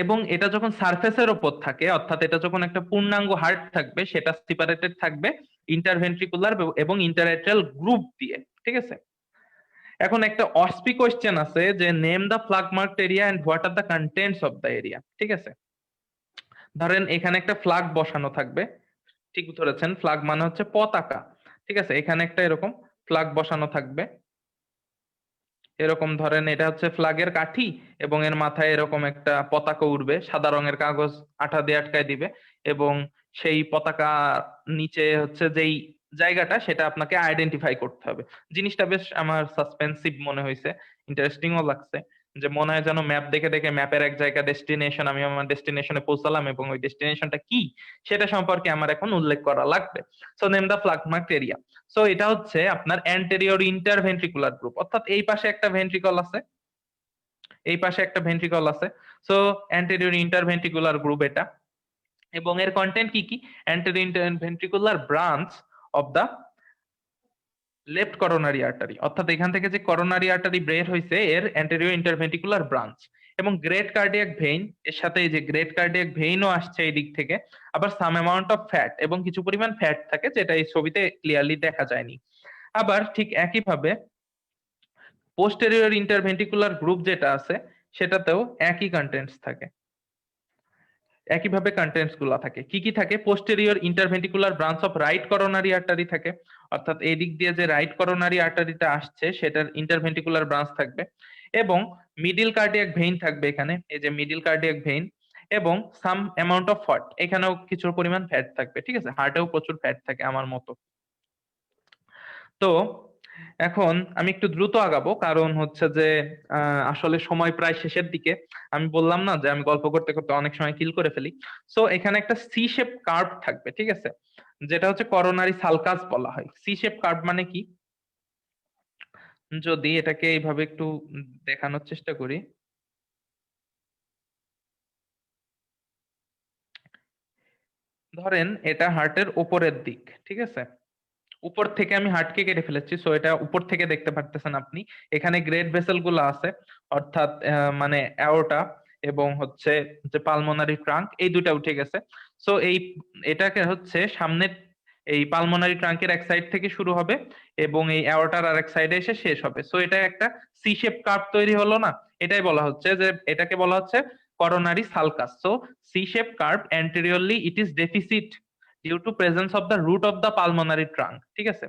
এবং এটা যখন সারফেসের ওপর থাকে, অর্থাৎ এটা যখন একটা পূর্ণাঙ্গ হার্ট থাকবে, সেটা সিপারেটেড থাকবে ইন্টারভেন্ট্রিকুলার এবং ইন্টারঅ্যাট্রিয়াল গ্রুপ দিয়ে। ঠিক আছে? এখন একটা অস্পি কোয়েশ্চেন আছে যে name the flag marked area and what are the contents of the area. ঠিক আছে, ধরেন এখানে একটা ফ্লাগ বসানো থাকবে, ঠিক ধরেছেন, ফ্লাগ মানে হচ্ছে পতাকা। ঠিক আছে, এখানে একটা এরকম ফ্লাগ বসানো থাকবে, এরকম ধরেন এটা হচ্ছে ফ্ল্যাগের কাঠি, এবং এর মাথায় এরকম একটা পতাকা উড়বে, সাদা রঙের কাগজ আঠা দিয়ে আটকায় দিবে, এবং সেই পতাকা নিচে হচ্ছে যেই জায়গাটা সেটা আপনাকে আইডেন্টিফাই করতে হবে। জিনিসটা বেশ আমার সাসপেন্সিভ মনে হয়েছে, ইন্টারেস্টিংও লাগছে, যে মনে হয় যেন ম্যাপ দেখে দেখে ম্যাপের এক জায়গা ডেস্টিনেশন, আমি আমার ডেস্টিনেশনে পৌঁছালাম এবং ওই ডেস্টিনেশনটা কি সেটা সম্পর্কে আমার এখন উল্লেখ করা লাগবে। সো নেম দা ফ্লাগ মার্কড এরিয়া। সো এটা হচ্ছে আপনার অ্যান্টেরিয়র ইন্টারভেন্ট্রিকুলার গ্রুপ, অর্থাৎ এই পাশে একটা ভেন্ট্রিকল আছে, এই পাশে একটা ভেন্ট্রিকল আছে। সো অ্যান্টেরিয়র ইন্টারভেন্ট্রিকুলার গ্রুপ এটা, এবং এর কন্টেন্ট কি কি? Anterior interventricular branch of the left coronary artery, অর্থাৎ এখান থেকে যে করোনারি আর্টারি বের হয়েছে এর অ্যান্টেরিয়র ইন্টারভেন্ট্রিকুলার ব্রাঞ্চ, এবং গ্রেট কার্ডিয়াক ভেইন, এর সাথে এই যে গ্রেট কার্ডিয়াক ভেইনও আসছে এই দিক থেকে, আবার সাম অ্যামাউন্ট অফ ফ্যাট, এবং কিছু পরিমাণ ফ্যাট থাকে যেটা এই ছবিতে ক্লিয়ারলি দেখা যায়নি। আবার ঠিক একইভাবে পোস্টেরিয়র ইন্টারভেন্ট্রিকুলার গ্রুপ যেটা আছে সেটাতেও একই কন্টেন্টস থাকে, একইভাবে কন্টেন্টস গুলা থাকে। কি কি থাকে? Posterior interventricular branch of right coronary artery থাকে, অর্থাৎ এই দিক দিয়ে যে রাইট করোনারি আর্টারিটা আসছে সেটার ইন্টারভেন্ট্রিকুলার ব্রাঞ্চ থাকবে, এবং মিডিল কার্ডিয়াক ভেইন থাকবে এখানে, এই যে মিডিল কার্ডিয়াক ভেইন, এবং সাম অ্যামাউন্ট অফ ফ্যাট, এখানেও কিছু পরিমাণ ফ্যাট থাকবে। ঠিক আছে, হার্টেও প্রচুর ফ্যাট থাকে আমার মতো। তো এখন আমি একটু দ্রুত আগাবো, কারণ হচ্ছে যে আসলে সময় প্রায় শেষের দিকে। আমি বললাম না যে আমি গল্প করতে করতে অনেক সময় কিল করে ফেলি। সো এখানে একটা সি শেপ কার্ভ থাকবে, ঠিক আছে, যেটা হচ্ছে করোনারি সালকাস বলা হয়। সি শেপ কার্ভ মানে কি? যদি এটাকে এইভাবে একটু দেখানোর চেষ্টা করি, ধরেন এটা হার্টের উপরের দিক, ঠিক আছে, উপর থেকে আমি হার্টকে কেটে ফেলেছি, সো এটা উপর থেকে দেখতে পারতেছেন আপনি। এখানে গ্রেট ভেসেল গুলো আছে, অর্থাৎ মানে অ্যাওর্টা এবং হচ্ছে যে পালমোনারি ট্রাঙ্ক, এই দুইটা উঠে গেছে। সো এটাকে হচ্ছে সামনের এই পালমোনারি ট্রাঙ্কের এক সাইড থেকে শুরু হবে এবং এই অ্যাওর্টার আর এক সাইডে এসে শেষ হবে। সো এটা একটা সি শেপ কার্ভ তৈরি হলো না? এটাই বলা হচ্ছে যে এটাকে বলা হচ্ছে coronary sulcus. So C shape curve anteriorly it is deficit due to presence of the root of the pulmonary trunk. ঠিক আছে,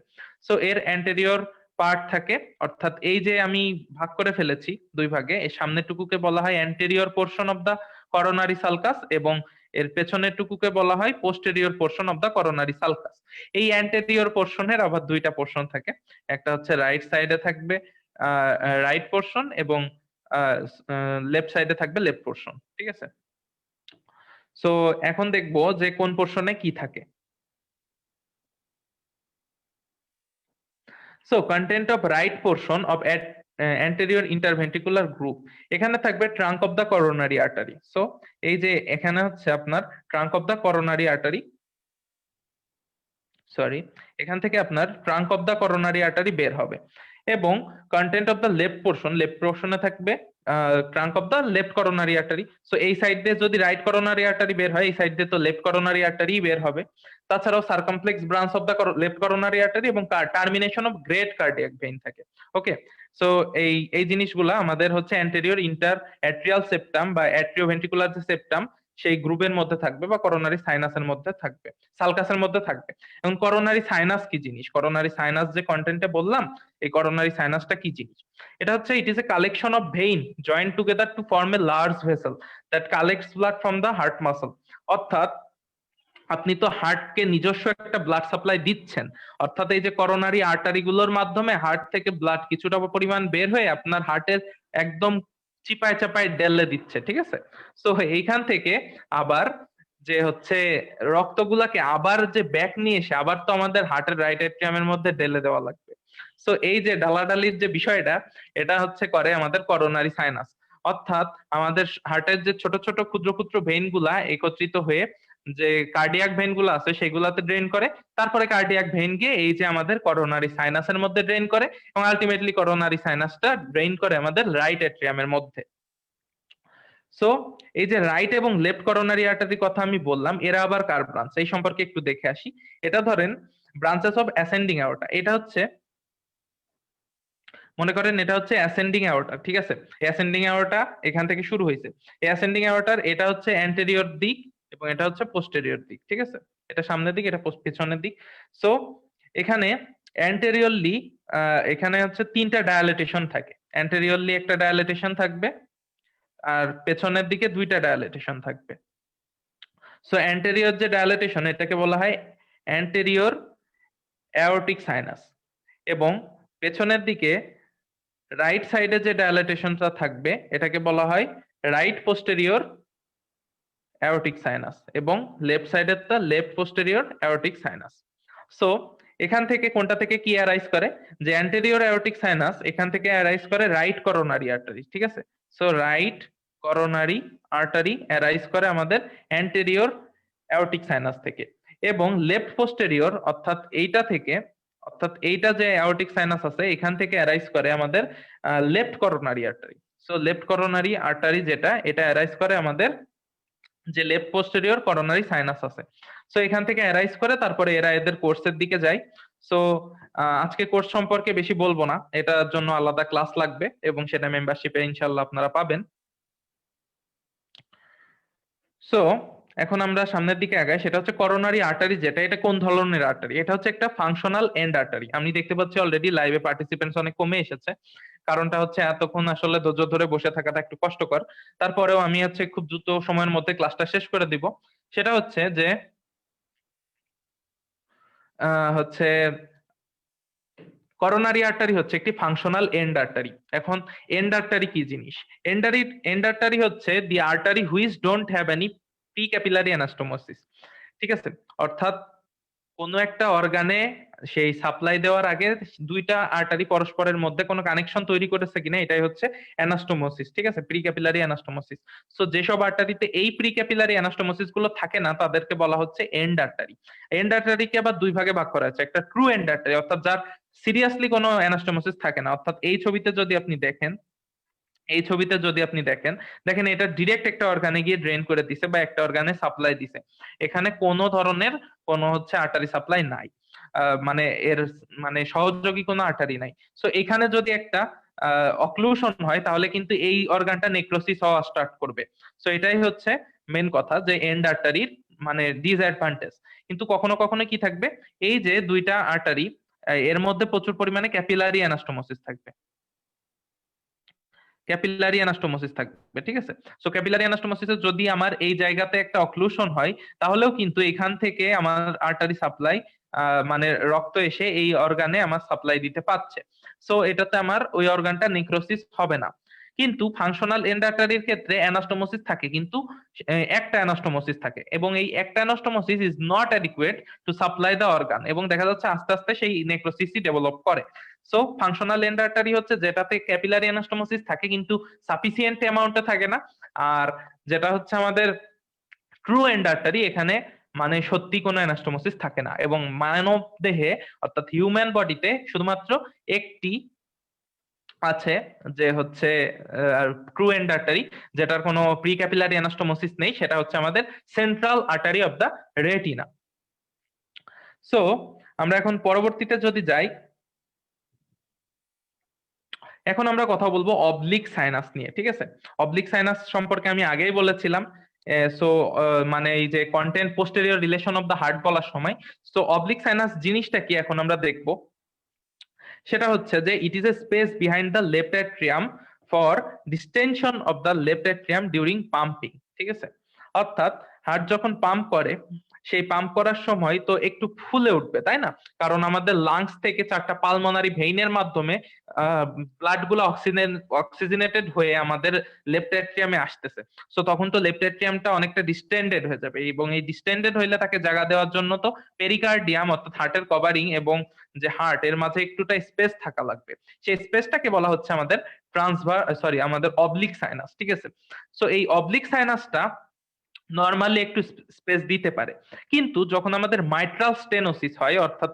সো এর অ্যান্টেরিয়র পার্ট থাকে, অর্থাৎ এই যে আমি ভাগ করে ফেলেছি দুই ভাগে, এই সামনের টুকুকে বলা হয় anterior portion of the coronary sulcus, এবং এর পেছনের টুকুকে বলা হয় posterior portion of the coronary sulcus. এই অ্যান্টেরিয়র পোর্শনের আবার দুইটা পোর্শন থাকে, একটা হচ্ছে রাইট সাইডে থাকবে রাইট পোর্শন, এবং লেফট সাইডে থাকবে লেফট পোর্শন। ঠিক আছে, সো এখন দেখবো যে কোন পোর্শনে কি থাকে। So content of right portion of anterior interventricular group, এখানে থাকবে trunk of the coronary artery. So এই যে এখানে হচ্ছে আপনার trunk of the coronary artery, sorry, এখান থেকে আপনার trunk of the coronary artery বের হবে, এবং কন্টেন্ট অফ দ্য লেফট পোর্শনে থাকবে trunk of the left coronary artery. So এই সাইড দিয়ে যদি রাইট করোনারি আর্টারি বের হয়, এই সাইড দিয়ে তো লেফট করোনারি আর্টারি বের হবে। তাছাড়াও circumflex branch of the left coronary artery এবং termination of great cardiac vein থাকে। ওকে, সো এই এই জিনিসগুলা আমাদের হচ্ছে অ্যান্টেরিয়র ইন্টার অ্যাট্রিয়াল সেপ্টাম বা অ্যাট্রিওভেন্ট্রিকুলার যে সেপ্টাম সেই গ্রুপের মধ্যে থাকবে বা করোনারি সাইনাসের মধ্যে থাকবে, সালকাসের মধ্যে থাকবে। এখন করোনারি সাইনাস কি জিনিস, করোনারি সাইনাস যে কন্টেন্টে বললাম, এই করোনারি সাইনাসটা কি জিনিস? এটা হচ্ছে it is a collection of vein joint together to form a large vessel that collects blood from the heart muscle. অর্থাৎ আপনি তো হার্টকে নিজস্ব একটা ব্লাড সাপ্লাই দিচ্ছেন, অর্থাৎ এই যে করোনারি আর্টারি গুলোর মাধ্যমে হার্ট থেকে ব্লাড কিছুটা পরিমাণ বের হয়ে আপনার হার্টের একদম চিপায় চাপায় ডেলে দিচ্ছে, ঠিক আছে? সো এইখান থেকে আবার যে হচ্ছে রক্তগুলাকে আবার যে ব্যাক নিয়ে এসে আবার তো আমাদের হার্টের রাইট এট্রিয়ামের মধ্যে ঢেলে দেওয়া লাগবে। সো এই যে ডালাডালির যে বিষয়টা, এটা হচ্ছে করে আমাদের করোনারি সাইনাস। অর্থাৎ আমাদের হার্টের যে ছোট ছোট ক্ষুদ্র ক্ষুদ্র ভেইন গুলা একত্রিত হয়ে যে কার্ডিয়াক ভেইন গুলো আছে সেগুলাতে ড্রেন করে, তারপরে কার্ডিয়াক ভেইন গিয়ে এই যে আমাদের করোনারি সাইনাসের মধ্যে ড্রেন করে, এবং আলটিমেটলি করোনারি সাইনাসটা ড্রেন করে আমাদের রাইট এট্রিয়ামের মধ্যে। সো এই যে রাইট এবং লেফট করোনারি আর্টারি কথা আমি বললাম, এরা আবার কার ব্রাঞ্চ এই সম্পর্কে একটু দেখে আসি। এটা ধরেন ব্রাঞ্চেস অফ অ্যাসেন্ডিং অ্যাওর্টা, এটা হচ্ছে মনে করেন এটা হচ্ছে অ্যাসেন্ডিং অ্যাওর্টা, ঠিক আছে? অ্যাসেন্ডিং অ্যাওর্টা এখান থেকে শুরু হয়েছে। এই অ্যাসেন্ডিং অ্যাওর্টার এটা হচ্ছে অ্যান্টেরিয়র দিক এবং এটা হচ্ছে পোস্টেরিয়র দিক, ঠিক আছে? এটা সামনের দিক, এটা পেছনের দিক। সো এখানে অ্যান্টেরিয়রলি এখানে হচ্ছে তিনটা ডায়ালেটেশন থাকে। অ্যান্টেরিয়রলি একটা ডায়ালেটেশন থাকবে, আর পেছনের দিকে দুইটা ডায়ালেটেশন থাকবে। সো অ্যান্টেরিয়র যে ডায়ালেটেশন এটাকে বলা হয় অ্যান্টেরিয়র অ্যাওর্টিক সাইনাস, এবং পেছনের দিকে রাইট সাইডে যে ডায়ালেটেশনটা থাকবে এটাকে বলা হয় রাইট পোস্টেরিয়র অ্যাওর্টিক সাইনাস, এবং লেফট সাইডেরটা left posterior aortic sinus. So এখান থেকে কোনটা থেকে কি অ্যারাইজ করে, যে অ্যান্টেরিয়র অ্যাওর্টিক সাইনাস এখান থেকে অ্যারাইজ করে রাইট করোনারি আর্টারি, ঠিক আছে? So right coronary artery arise করে আমাদের অ্যান্টেরিয়র অ্যাওর্টিক সাইনাস থেকে, এবং লেফট পোস্টেরিয়র অর্থাৎ এইটা যে অ্যাওর্টিক সাইনাস আছে এখান থেকে অ্যারাইজ করে আমাদের left coronary artery. So left coronary artery যেটা, এটা অ্যারাইজ করে আমাদের যে লেফট পোস্টেরিয়র করোনারি সাইনাস আছে। সো এখান থেকে অ্যারাইজ করে তারপরে এরা এদের কোর্সের দিকে যায়। সো আজকে কোর্স সম্পর্কে বেশি বলবো না, এটার জন্য আলাদা ক্লাস লাগবে এবং সেটা মেম্বারশিপে ইনশাল্লাহ আপনারা পাবেন। সো এখন আমরা সামনের দিকে আগাই, সেটা হচ্ছে করোনারি আর্টারি যেটা, এটা কোন ধরনের আর্টারি? এটা হচ্ছে একটা ফাংশনাল এন্ড আর্টারি। আমি দেখতে পাচ্ছি অলরেডি লাইভে পার্টিসিপেন্টস অনেক কমে এসেছে, কারণটা হচ্ছে এতক্ষণ আসলে ধৈর্য ধরে বসে থাকাটা একটু কষ্টকর। তারপরেও আমি হচ্ছে খুব দ্রুত সময়ের মধ্যে ক্লাসটা শেষ করে দিব। সেটা হচ্ছে যে হচ্ছে করোনারি আর্টারি হচ্ছে একটি ফাংশনাল এন্ড আর্টারি। এখন এন্ড আর্টারি কি জিনিস? এন্ড আর্টারি হচ্ছে the artery which don't have any pre capillary anastomosis, ঠিক আছে? অর্থাৎ কোনো একটা অর্গানে সেই সাপ্লাই দেওয়ার আগে দুইটা আর্টারি পরস্পরের মধ্যে কোনো কানেকশন তৈরি করেছে কিনা, এটাই হচ্ছে অ্যানাস্টোমোসিস, ঠিক আছে? Pre capillary anastomosis. সো যেসব আর্টারিতে এই প্রি ক্যাপিলারি অ্যানাস্টোমোসিস গুলো থাকে না তাদেরকে বলা হচ্ছে এন্ড আর্টারি। এন্ড আর্টারিকে আবার দুই ভাগে ভাগ করা আছে, একটা ট্রু এন্ড আর্টারি অর্থাৎ যার সিরিয়াসলি কোনো অ্যানাস্টোমোসিস থাকে না। অর্থাৎ এই ছবিতে যদি আপনি দেখেন, দেখেন এটা ডিরেক্ট একটা অর্গানে গিয়ে ড্রেন করে দিছে বা একটা অর্গানে সাপ্লাই দিছে, এখানে কোনো ধরনের কোনো হচ্ছে আর্টারি সাপ্লাই নাই, মানে এর মানে সহযোগী কোনো আর্টারি নাই। সো এখানে যদি একটা অক্লুশন হয় তাহলে কিন্তু এই অর্গানটা নেক্রোসিস হওয়া স্টার্ট করবে। সো এটাই হচ্ছে মেন কথা, যে এন্ড আর্টারির মানে ডিসঅ্যাডভান্টেজ। কিন্তু কখনো কখনো কি থাকবে, এই যে দুইটা আর্টারি এর মধ্যে প্রচুর পরিমাণে ক্যাপিলারি অ্যানাস্টোমোসিস থাকবে, ক্যাপিলারি অ্যানাস্টোমোসিস থাকবে, ঠিক আছে? সো ক্যাপিলারি অ্যানাস্টোমোসিসে যদি আমার এই জায়গাতে একটা অক্লুশন হয় তাহলেও কিন্তু এখান থেকে আমার আর্টারি সাপ্লাই মানে রক্ত এসে এই অর্গানে আমার সাপ্লাই দিতে পারছে। সো এটাতে আমার ওই অর্গানটা নেক্রোসিস হবে না। কিন্তু ফাংশনাল এন্ড আর্টারির ক্ষেত্রে অ্যানাস্টোমোসিস থাকে, কিন্তু একটা অ্যানাস্টোমোসিস থাকে, এবং এই একটা anastomosis is not adequate to supply the organ, এবং দেখা যাচ্ছে আস্তে আস্তে সেই নেক্রোসিসই ডেভেলপ করে। সো ফাংশনাল এন্ড আর্টারি হচ্ছে যেটাতে ক্যাপিলারি অ্যানাস্টোমোসিস থাকে কিন্তু সাফিসিয়েন্ট অ্যামাউন্টে থাকে না। আর যেটা হচ্ছে আমাদের ট্রু এন্ড আর্টারি, এখানে মানে সত্যি কোনো অ্যানাস্টোমোসিস থাকে না, এবং মানব দেহে অর্থাৎ হিউম্যান বডিতে শুধুমাত্র একটি আছে, যে হচ্ছে ট্রু এন্ড আর্টারি, যেটার কোনো প্রি ক্যাপিলারি অ্যানাস্টোমোসিস নেই, সেটা হচ্ছে আমাদের central artery of the retina. So আমরা এখন পরবর্তীতে যদি যাই, এখন আমরা কথা বলবো অবলিক সাইনাস নিয়ে, ঠিক আছে? অবলিক সাইনাস সম্পর্কে আমি আগেই বলেছিলাম। সো মানে এই যে content posterior relation of the heart বলার সময়, সো অবলিক সাইনাস জিনিসটা কি এখন আমরা দেখবো। সেটা হচ্ছে যে ইট is A space behind the left atrium for distinction of the left atrium during pumping, ঠিক আছে? অর্থাৎ হার্ট যখন পাম্প করে, সেই পাম্প করার সময় তো একটু ফুলে উঠবে, তাই না? কারণ আমাদের লাংস থেকে 4টা পালমোনারি ভেইনের মাধ্যমে ব্লাড গুলো অক্সিজেনেটেড হয়ে আমাদের লেফট অ্যাট্রিয়ামে আসতেছে। সো তখন তো লেফট অ্যাট্রিয়ামটা অনেকটা ডিস্টেন্ডেড হয়ে যাবে, এবং এই ডিস্টেন্ডেড হইলে তাকে জায়গা দেওয়ার জন্য তো পেরিকার্ডিয়াম অর্থাৎ হার্টের কভারিং এবং যে হার্ট এর মাঝে একটুটা স্পেস থাকা লাগবে। সেই স্পেসটাকে বলা হচ্ছে আমাদের আমাদের অবলিক সাইনাস, ঠিক আছে? সো এই অবলিক সাইনাসটা নর্মালি একটু স্পেস দিতে পারে, কিন্তু যখন আমাদের মাইট্রাল স্টেনোসিস হয়, অর্থাৎ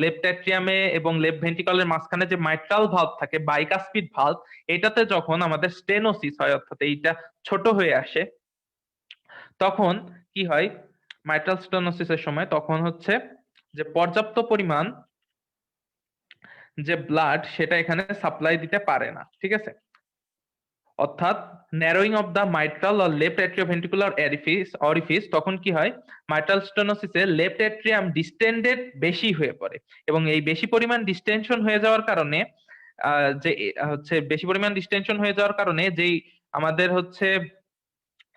লেফট অ্যাট্রিয়ামে এবং লেফট ভেন্ট্রিকলের মাঝখানে যে মাইট্রাল ভালভ থাকে, বাইকাস্পিড ভালভ, এটাতে যখন আমাদের স্টেনোসিস হয়, অর্থাৎ এইটা ছোট হয়ে আসে, তখন কি হয় মাইট্রাল স্টেনোসিসের সময়, তখন হচ্ছে যে পর্যাপ্ত পরিমাণ যে ব্লাড সেটা এখানে সাপ্লাই দিতে পারে না, ঠিক আছে? অর্থাৎ narrowing of the mitral or left atrioventricular orifice, তখন কি হয় মাইট্রাল স্টেনোসিসে লেফট অ্যাট্রিয়াম ডিস্টেন্ডেড বেশি হয়ে পড়ে, এবং এই বেশি পরিমাণ ডিস্টেনশন হয়ে যাওয়ার কারণে যে হচ্ছে বেশি পরিমাণ ডিস্টেনশন হয়ে যাওয়ার কারণে যেই আমাদের হচ্ছে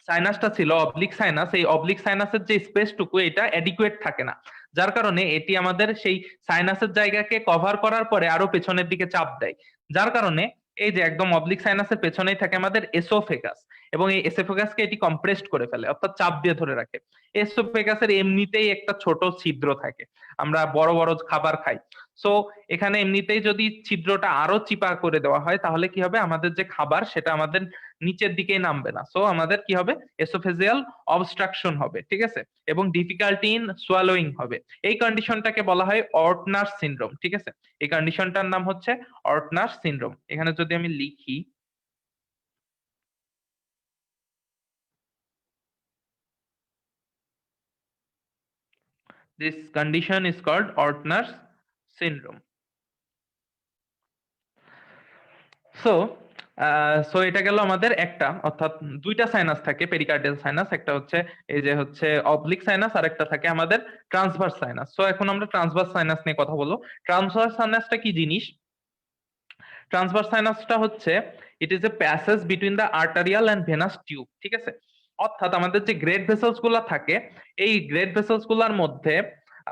সাইনাসটা ছিল অবলিক সাইনাস, এই অবলিক সাইনাসের যে স্পেসটুকু এটা অ্যাডিকুয়েট থাকে না, যার কারণে এটি আমাদের সেই সাইনাসের জায়গাকে কভার করার পরে আরো পেছনের দিকে চাপ দেয়, যার কারণে এই যে একদম অবলিক সাইনাসের পেছনেই থাকে আমাদের এসোফেগাস, এবং এই এসোফেগাসকে এটি কম্প্রেসড করে ফেলে, অর্থাৎ চাপ দিয়ে ধরে রাখে। এসোফেগাসের এমনিতেই একটা ছোট ছিদ্র থাকে, আমরা বড় বড় খাবার খাই, সো এখানে এমনিতেই যদি ছিদ্রটা আরো চিপা করে দেওয়া হয়, তাহলে কি হবে আমাদের যে খাবার সেটা আমাদের নিচের দিকেই নামবে না, সো আমাদের কি হবে এসোফেজিয়াল অবস্ট্রাকশন হবে, ঠিক আছে? এবং ডিফিকাল্টি ইন সোয়ালোইং হবে। এই কন্ডিশনটাকে বলা হয় অর্টনার সিনড্রোম, ঠিক আছে? এই কন্ডিশনটার নাম হচ্ছে অর্টনার সিনড্রোম। এখানে যদি আমি লিখি, this condition is called Ortner syndrome. So so এটা গেল আমাদের একটা, অর্থাৎ দুইটা সাইনাস থাকে পেরিকার্ডিয়াল সাইনাস, একটা হচ্ছে এই যে হচ্ছে অবলিক সাইনাস, আর একটা থাকে আমাদের ট্রান্সভার্স সাইনাস। সো এখন আমরা ট্রান্সভার্স সাইনাস নিয়ে কথা বলবো। ট্রান্সভার্স সাইনাসটা কি জিনিস? ট্রান্সভার্স সাইনাসটা হচ্ছে it is a passage between the arterial and venous tube, ঠিক আছে? অর্থাৎ আমাদের যে গ্রেট ভেসেলস গুলা থাকে, এই গ্রেট ভেসেলস গুলার মধ্যে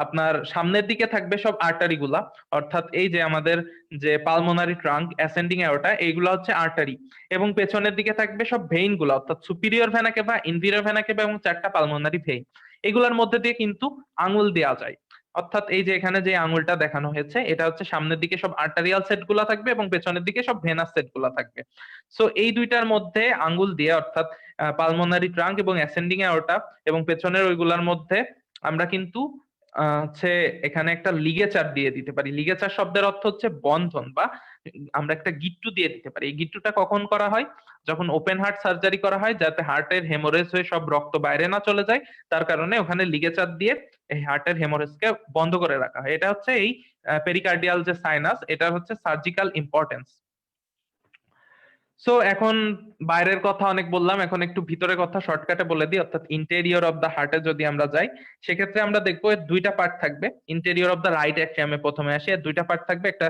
আপনার সামনের দিকে থাকবে সব আর্টারি গুলা, অর্থাৎ এই যে আমাদের যে পালমোনারি ট্রাঙ্ক, অ্যাসেন্ডিং অ্যাওর্টা, এইগুলা হচ্ছে আর্টারি, এবং পেছনের দিকে থাকবে সব ভেইন গুলা, অর্থাৎ সুপিরিয়র ভেনা কেভা, ইনফিরিয়র ভেনা কেভা এবং 4টা পালমোনারি ভেইন। এগুলোর মধ্যে দিয়ে কিন্তু আঙুল দেওয়া যায়, অর্থাৎ এই যে এখানে যে আঙুলটা দেখানো হয়েছে, এটা হচ্ছে সামনের দিকে সব আর্টারিয়াল সেট গুলা থাকবে এবং পেছনের দিকে সব ভেনাস সেট গুলা থাকবে। সো এই দুইটার মধ্যে আঙ্গুল দিয়ে, অর্থাৎ পালমোনারি ট্রাঙ্ক এবং অ্যাসেন্ডিং অ্যাওর্টা এবং পেছনের ওইগুলার মধ্যে আমরা কিন্তু হচ্ছে এখানে একটা লিগেচার দিয়ে দিতে পারি। লিগেচার শব্দের অর্থ হচ্ছে বন্ধন, বা আমরা একটা গিট্টু দিয়ে দিতে পারি। এই গিট্টুটা কখন করা হয়? যখন ওপেন হার্ট সার্জারি করা হয়, যাতে হার্টের হেমোরেজ হয়ে সব রক্ত বাইরে না চলে যায়, তার কারণে ওখানে লিগেচার দিয়ে এই হার্টের হেমোরেজকে বন্ধ করে রাখা হয়। এটা হচ্ছে এই পেরিকার্ডিয়াল যে সাইনাস, এটা হচ্ছে সার্জিক্যাল ইম্পর্টেন্স। সো এখন বাইরের কথা অনেক বললাম, এখন একটু ভিতরের কথা শর্টকাটে বলে দিই। অর্থাৎ ইন্টেরিয়র অফ দ্য হার্টে যদি আমরা যাই, সেক্ষেত্রে আমরা দেখবো এর দুইটা পার্ট থাকবে। ইন্টেরিয়র অফ দ্য রাইট অ্যাট্রিয়ামে প্রথমে আসে, এর দুইটা পার্ট থাকবে, একটা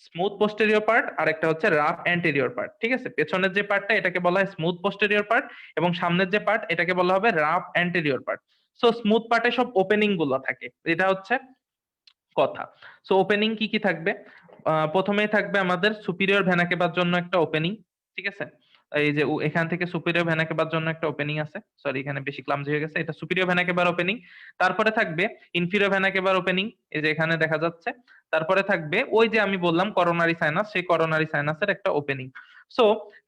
স্মুথ পোস্টেরিয়র পার্ট আর একটা হচ্ছে রাফ অ্যান্টেরিয়র পার্ট, ঠিক আছে? পেছনের যে পার্টটা এটাকে বলা হয় স্মুথ পোস্টেরিয়র পার্ট, এবং সামনের যে পার্ট এটাকে বলা হবে rough anterior part. So smooth পার্টে সব ওপেনিং গুলো থাকে, এটা হচ্ছে কথা। সো ওপেনিং কি কি থাকবে? প্রথমেই থাকবে আমাদের সুপিরিয়র ভেনা কেভার জন্য একটা ওপেনিং, ঠিক আছে? এই যে এখান থেকে সুপিরিয়র ভেনা কেভার জন্য একটা ওপেনিং আছে, সরি এখানে বেশি ক্লামজি হয়ে গেছে, এটা সুপিরিয়র ভেনা কেভার ওপেনিং। তারপরে থাকবে ইনফিরিয়র ভেনা কেভার ওপেনিং, এই যে এখানে দেখা যাচ্ছে। তারপরে থাকবে ওই যে আমি বললাম করোনারি সাইনাস, সেই করোনারি সাইনাসের একটা ওপেনিং। সো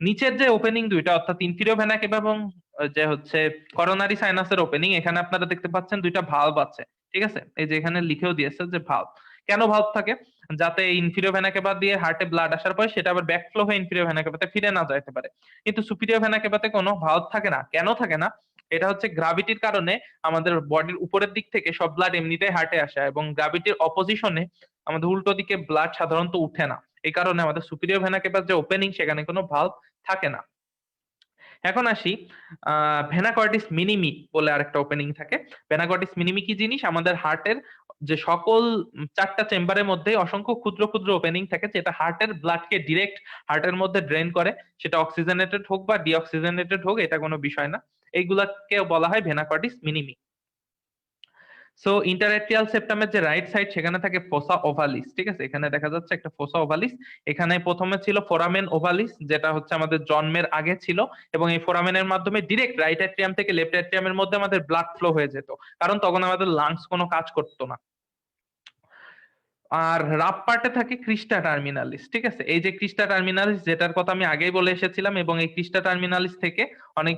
নিচের যে ওপেনিং দুইটা, অর্থাৎ ইনফিরিয়র ভেনা কেভা এবং যে হচ্ছে করোনারি সাইনাসের ওপেনিং, এখানে আপনারা দেখতে পাচ্ছেন দুইটা ভালভ আছে, ঠিক আছে? এই যে এখানে লিখেও দিয়েছে যে ভালভ। কেন ভালভ থাকে? যাতে ইনফিরিয়র ভেনা কেভা দিয়ে হার্টে ব্লাড আসার পরে সেটা আবার ব্যাকফ্লো হয়ে ইনফিরিয়র ভেনা কেভাতে ফিরে না যাইতে পারে। কিন্তু সুপিরিয়র ভেনা কেভাতে কোনো ভালভ থাকে না। কেন থাকে না? এটা হচ্ছে গ্রাভিটির কারণে আমাদের বডির উপরের দিক থেকে সব ব্লাড এমনিতেই হার্টে আসে, এবং গ্রাভিটির অপোজিশনে আমাদের উল্টো দিকে ব্লাড সাধারণত উঠে না। এই কারণে আমাদের সুপিরিয়র ভেনা কেভার যে ওপেনিং সেখানে কোনো ভালভ থাকে না। এখন আসি ভেনা কর্টিস মিনিমি বলে আরেকটা ওপেনিং থাকে। ভেনা কর্টিস মিনিমি কি জিনিস? আমাদের হার্টের যে সকল চারটা চেম্বারের মধ্যে অসংখ্য ক্ষুদ্র ক্ষুদ্র ওপেনিং থাকে, যেটা হার্টের ব্লাডকে ডিরেক্ট হার্টের মধ্যে ড্রেন করে। সেটা অক্সিজেনেটেড হোক বা ডিঅক্সিজেনেটেড হোক, এটা কোনো বিষয় না। এইগুলাকে বলা হয় ভেনা কর্টিস মিনিমি। সো ইন্টারএট্রিয়াল সেপ্টামের যে রাইট সাইড সেখানে থাকে ফোসা ওভালিস, ঠিক আছে? এখানে দেখা যাচ্ছে একটা ফোসা ওভালিস। এখানে প্রথমে ছিল ফোরামেন ওভালিস, যেটা হচ্ছে আমাদের জন্মের আগে ছিল, এবং এই ফোরামেনের মাধ্যমে ডিরেক্ট রাইট অ্যাট্রিয়াম থেকে লেফট অ্যাট্রিয়ামের মধ্যে আমাদের ব্লাড ফ্লো হয়ে যেত, কারণ তখন আমাদের লাংস কোনো কাজ করতো না। আর রাপ পার্টে থাকে ক্রিস্টা টার্মিনালিস, ঠিক আছে? এই যে ক্রিস্টা টার্মিনালিস, যেটার কথা আমি আগেই বলে এসেছিলাম, এবং এই ক্রিস্টা টার্মিনালিস থেকে অনেক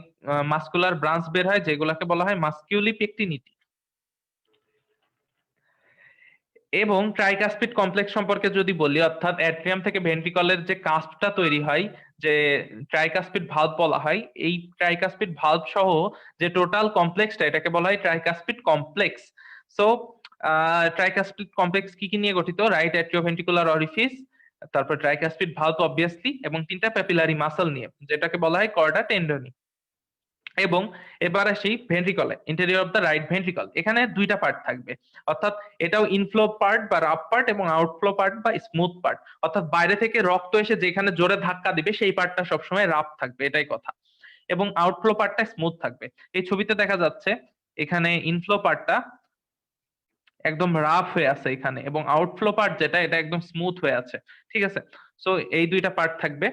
মাসকুলার ব্রাঞ্চ বের হয়, যেগুলোকে বলা হয় মাসকিউলি পেকটিনিটি। এবং ট্রাইকাসপিড কমপ্লেক্স সম্পর্কে যদি বলি, অর্থাৎ অ্যাট্রিয়াম থেকে ভেন্ট্রিকলের যে কাস্পটা তৈরি হয়, যে ট্রাইকাসপিড ভালভ বলা হয়, এই ট্রাইকাসপিড ভালভ সহ যে টোটাল কমপ্লেক্সটা, এটাকে বলা হয় tricuspid complex. So tricuspid complex কি কি নিয়ে গঠিত? রাইট অ্যাট্রিওভেন্ট্রিকুলার অরিফিস, তারপর ট্রাইকাসপিড ভালভ অবভিয়াসলি, এবং তিনটা প্যাপিলারি মাসল নিয়ে, যেটাকে বলা হয় কর্ডা টেন্ডনি। এবং এবার আসি ভেন্ট্রিকলে, interior of the right ventricle. এখানে দুইটা পার্ট থাকবে, অর্থাৎ এটাও ইনফ্লো পার্ট বা রাফ পার্ট এবং আউটফ্লো পার্ট বা স্মুথ পার্ট। অর্থাৎ বাইরে থেকে রক্ত এসে যেখানে জোরে ধাক্কা দিবে সেই পার্টটা সবসময় রাফ থাকবে, এটাই কথা। এবং আউটফ্লো পার্টটা স্মুথ থাকবে। এই ছবিতে দেখা যাচ্ছে এখানে ইনফ্লো পার্টটা একদম রাফ হয়ে আছে এখানে, এবং আউটফ্লো পার্ট যেটা, এটা একদম স্মুথ হয়ে আছে, ঠিক আছে? সো এই দুইটা পার্ট থাকবে,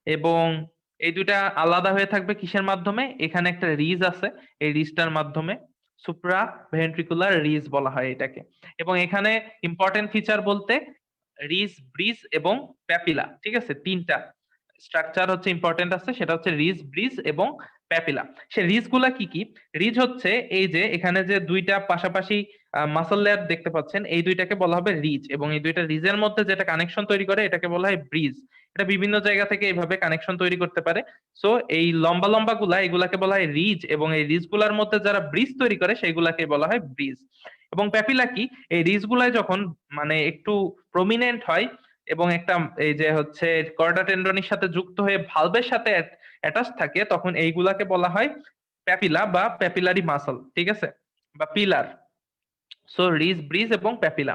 এবং এই দুইটা আলাদা হয়ে থাকবে কিসের মাধ্যমে? এখানে একটা রিজ আছে, এই রিজটার মাধ্যমে, সুপ্রা ভেন্ট্রিকুলার রিজ বলা হয় এটাকে। এবং এখানে ইম্পর্টেন্ট ফিচার বলতে রিজ, ব্রিজ এবং প্যাপিলা, ঠিক আছে? তিনটা স্ট্রাকচার হচ্ছে ইম্পর্টেন্ট আছে, সেটা হচ্ছে রিজ, ব্রিজ এবং প্যাপিলা। সে রিজ গুলা কি কি? রিজ হচ্ছে এই যে এখানে যে দুইটা পাশাপাশি মাসল লেয়ার দেখতে পাচ্ছেন, এই দুইটাকে বলা হবে রিজ, এবং এই দুইটা রিজের মধ্যে যেটা কানেকশন তৈরি করে এটাকে বলা হয় ব্রিজ। এটা বিভিন্ন জায়গা থেকে এইভাবে কানেকশন তৈরি করতে পারে। সো এই লম্বা লম্বা গুলা, এগুলাকে বলা হয় রিজ, এবং এই রিজ গুলার মধ্যে যারা ব্রিজ তৈরি করে সেইগুলাকে বলা হয় ব্রিজ। এবং প্যাপিলা কি? এই রিজ গুলাই যখন মানে একটু প্রমিনেন্ট হয় এবং একটা এই যে হচ্ছে কর্ডা টেন্ডনের সাথে যুক্ত হয়ে ভালভের সাথে অ্যাটাচ থাকে, তখন এইগুলাকে বলা হয় প্যাপিলা বা প্যাপিলারি মাসল, ঠিক আছে? বা পিলার। সো রিজ, ব্রিজ এবং প্যাপিলা।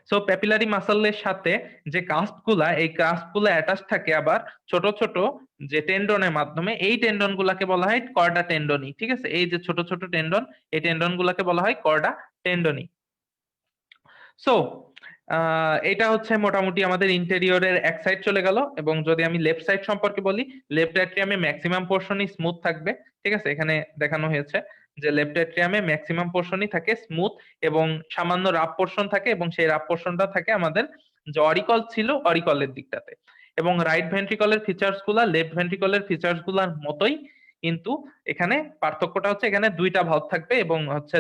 সো প্যাপিলারি মাসলের সাথে যে কাস্প গুলা, এই কাস্প গুলা অ্যাটাচ থাকে আবার ছোট ছোট যে টেন্ডনের মাধ্যমে, এই টেন্ডন গুলাকে বলা হয় কর্ডা টেন্ডনি, ঠিক আছে? এই যে ছোট ছোট টেন্ডন, এই টেন্ডন গুলাকে বলা হয় কর্ডা টেন্ডনি। সো এটা হচ্ছে মোটামুটি আমাদের ইন্টেরিয়রের এক সাইড চলে গেল। এবং যদি আমি লেফট সাইড সম্পর্কে বলি, লেফট অ্যাট্রিয়ামে ম্যাক্সিমাম পোর্শনই স্মুথ থাকবে, ঠিক আছে? এখানে দেখানো হয়েছে যে লেফট অ্যাট্রিয়ামে ম্যাক্সিমাম পোর্শনই থাকে স্মুথ, এবং সামান্য রাফ পোর্শন থাকে, এবং সেই রাফ পোর্শনটা থাকে আমাদের যে অরিকল ছিল, অরিকলের দিকটাতে। এবং রাইট ভেন্ট্রিকলের ফিচার্স গুলা লেফট ভেন্ট্রিকলের ফিচার্স গুলার মতোই, কিন্তু এখানে পার্থক্যটা হচ্ছে এখানে দুইটা ভালভ থাকবে, এবং হচ্ছে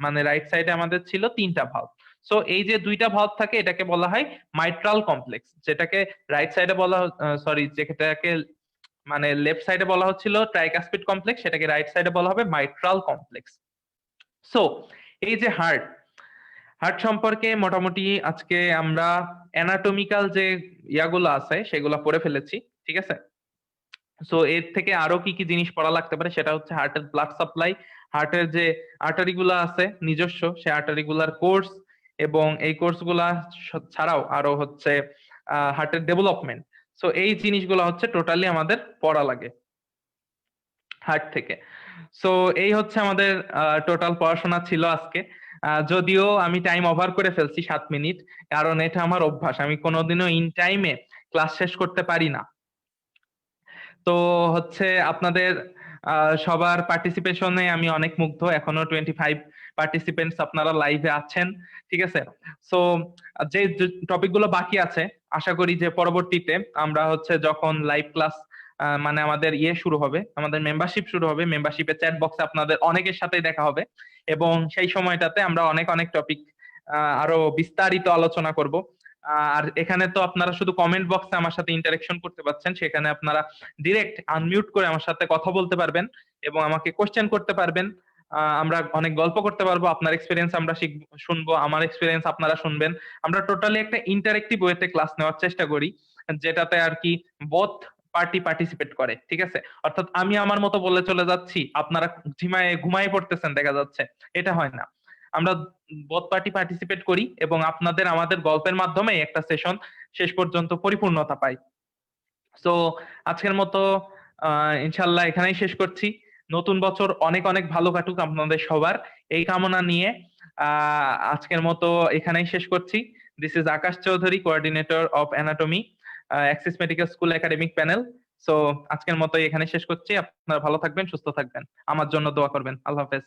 মানে রাইট সাইডে আমাদের ছিল তিনটা ভালভ। সো এই যে দুইটা ভালভ থাকে এটাকে বলা হয় মাইট্রাল কমপ্লেক্স, যেটাকে রাইট সাইডে বলা, সরি, যেটাকে মানে লেফট সাইডে বলা হচ্ছিল ট্রাইকাসপিড কমপ্লেক্স, সেটাকে রাইট সাইডে বলা হবে মাইট্রাল কমপ্লেক্স। সো এই যে হার্ট, হার্ট সম্পর্কে মোটামুটি আজকে আমরা অ্যানাটমিক্যাল যে ইয়াগুলো আছে সেগুলো পড়ে ফেলেছি, ঠিক আছে? সো এর থেকে আরো কি কি জিনিস পড়া লাগতে পারে, সেটা হচ্ছে হার্টের ব্লাড সাপ্লাই, হার্টের যে আর্টারি গুলা আছে নিজস্ব, সে আর্টারি গুলার কোর্স, এবং এই কোর্স গুলা ছাড়াও আরো হচ্ছে হার্টের ডেভেলপমেন্ট। সো এই জিনিসগুলো হচ্ছে টোটালি আমাদের পড়া লাগে হার্ট থেকে। সো এই হচ্ছে আমাদের টোটাল পড়াশোনা ছিল আজকে। যদিও আমি টাইম ওভার করে ফেলছি 7 মিনিট, কারণ এটা আমার অভ্যাস, আমি কোনোদিনও ইন টাইমে ক্লাস শেষ করতে পারি না। তো হচ্ছে আপনাদের সবার পার্টিসিপেশনে আমি অনেক মুগ্ধ, এখনো 25 পার্টিসিপেন্টস আপনারা লাইভে আছেন, ঠিক আছে? সো যে টপিক গুলো বাকি আছে, আশা করি যে পরবর্তীতে আমরা হচ্ছে যখন লাইভ ক্লাস মানে আমাদের শুরু হবে, আমাদের মেম্বারশিপ শুরু হবে। মেম্বারশিপের চ্যাট বক্সে আপনাদের অনেকের সাথেই দেখা হবে, এবং সেই সময়টাতে আমরা অনেক অনেক টপিক আরো বিস্তারিত আলোচনা করব। আর এখানে তো আপনারা শুধু কমেন্ট বক্সে আমার সাথে ইন্টারেকশন করতে পারছেন, সেখানে আপনারা ডিরেক্ট আনমিউট করে আমার সাথে কথা বলতে পারবেন এবং আমাকে কোশ্চেন করতে পারবেন। আমরা অনেক গল্প করতে পারবো, আপনার এক্সপিরিয়েন্স আমরা শুনবো, আমার এক্সপিরিয়েন্স আপনারা শুনবেন। আমরা টোটালি একটা ইন্টারেক্টিভ ওয়েতে ক্লাস নেওয়ার চেষ্টা করি, যেটাতে আর কি বোথ পার্টি পার্টিসিপেট করে, ঠিক আছে? অর্থাৎ আমি আমার মতো বলে চলে যাচ্ছি, আপনারা ঘুমায় পড়তেছেন দেখা যাচ্ছে, এটা হয় না। আমরা বোথ পার্টি পার্টিসিপেট করি এবং আপনাদের আমাদের গল্পের মাধ্যমে একটা সেশন শেষ পর্যন্ত পরিপূর্ণতা পাই। সো আজকের মতো ইনশাল্লাহ এখানেই শেষ করছি। নতুন বছর অনেক অনেক ভালো কাটুক আপনাদের সবার, এই কামনা নিয়ে আজকের মতো এখানেই শেষ করছি। This is Akash Chowdhury, coordinator of anatomy, Axis medical school academic panel. So আজকের মতো এখানে শেষ করছি। আপনারা ভালো থাকবেন, সুস্থ থাকবেন, আমার জন্য দোয়া করবেন। আল্লাহ হাফেজ।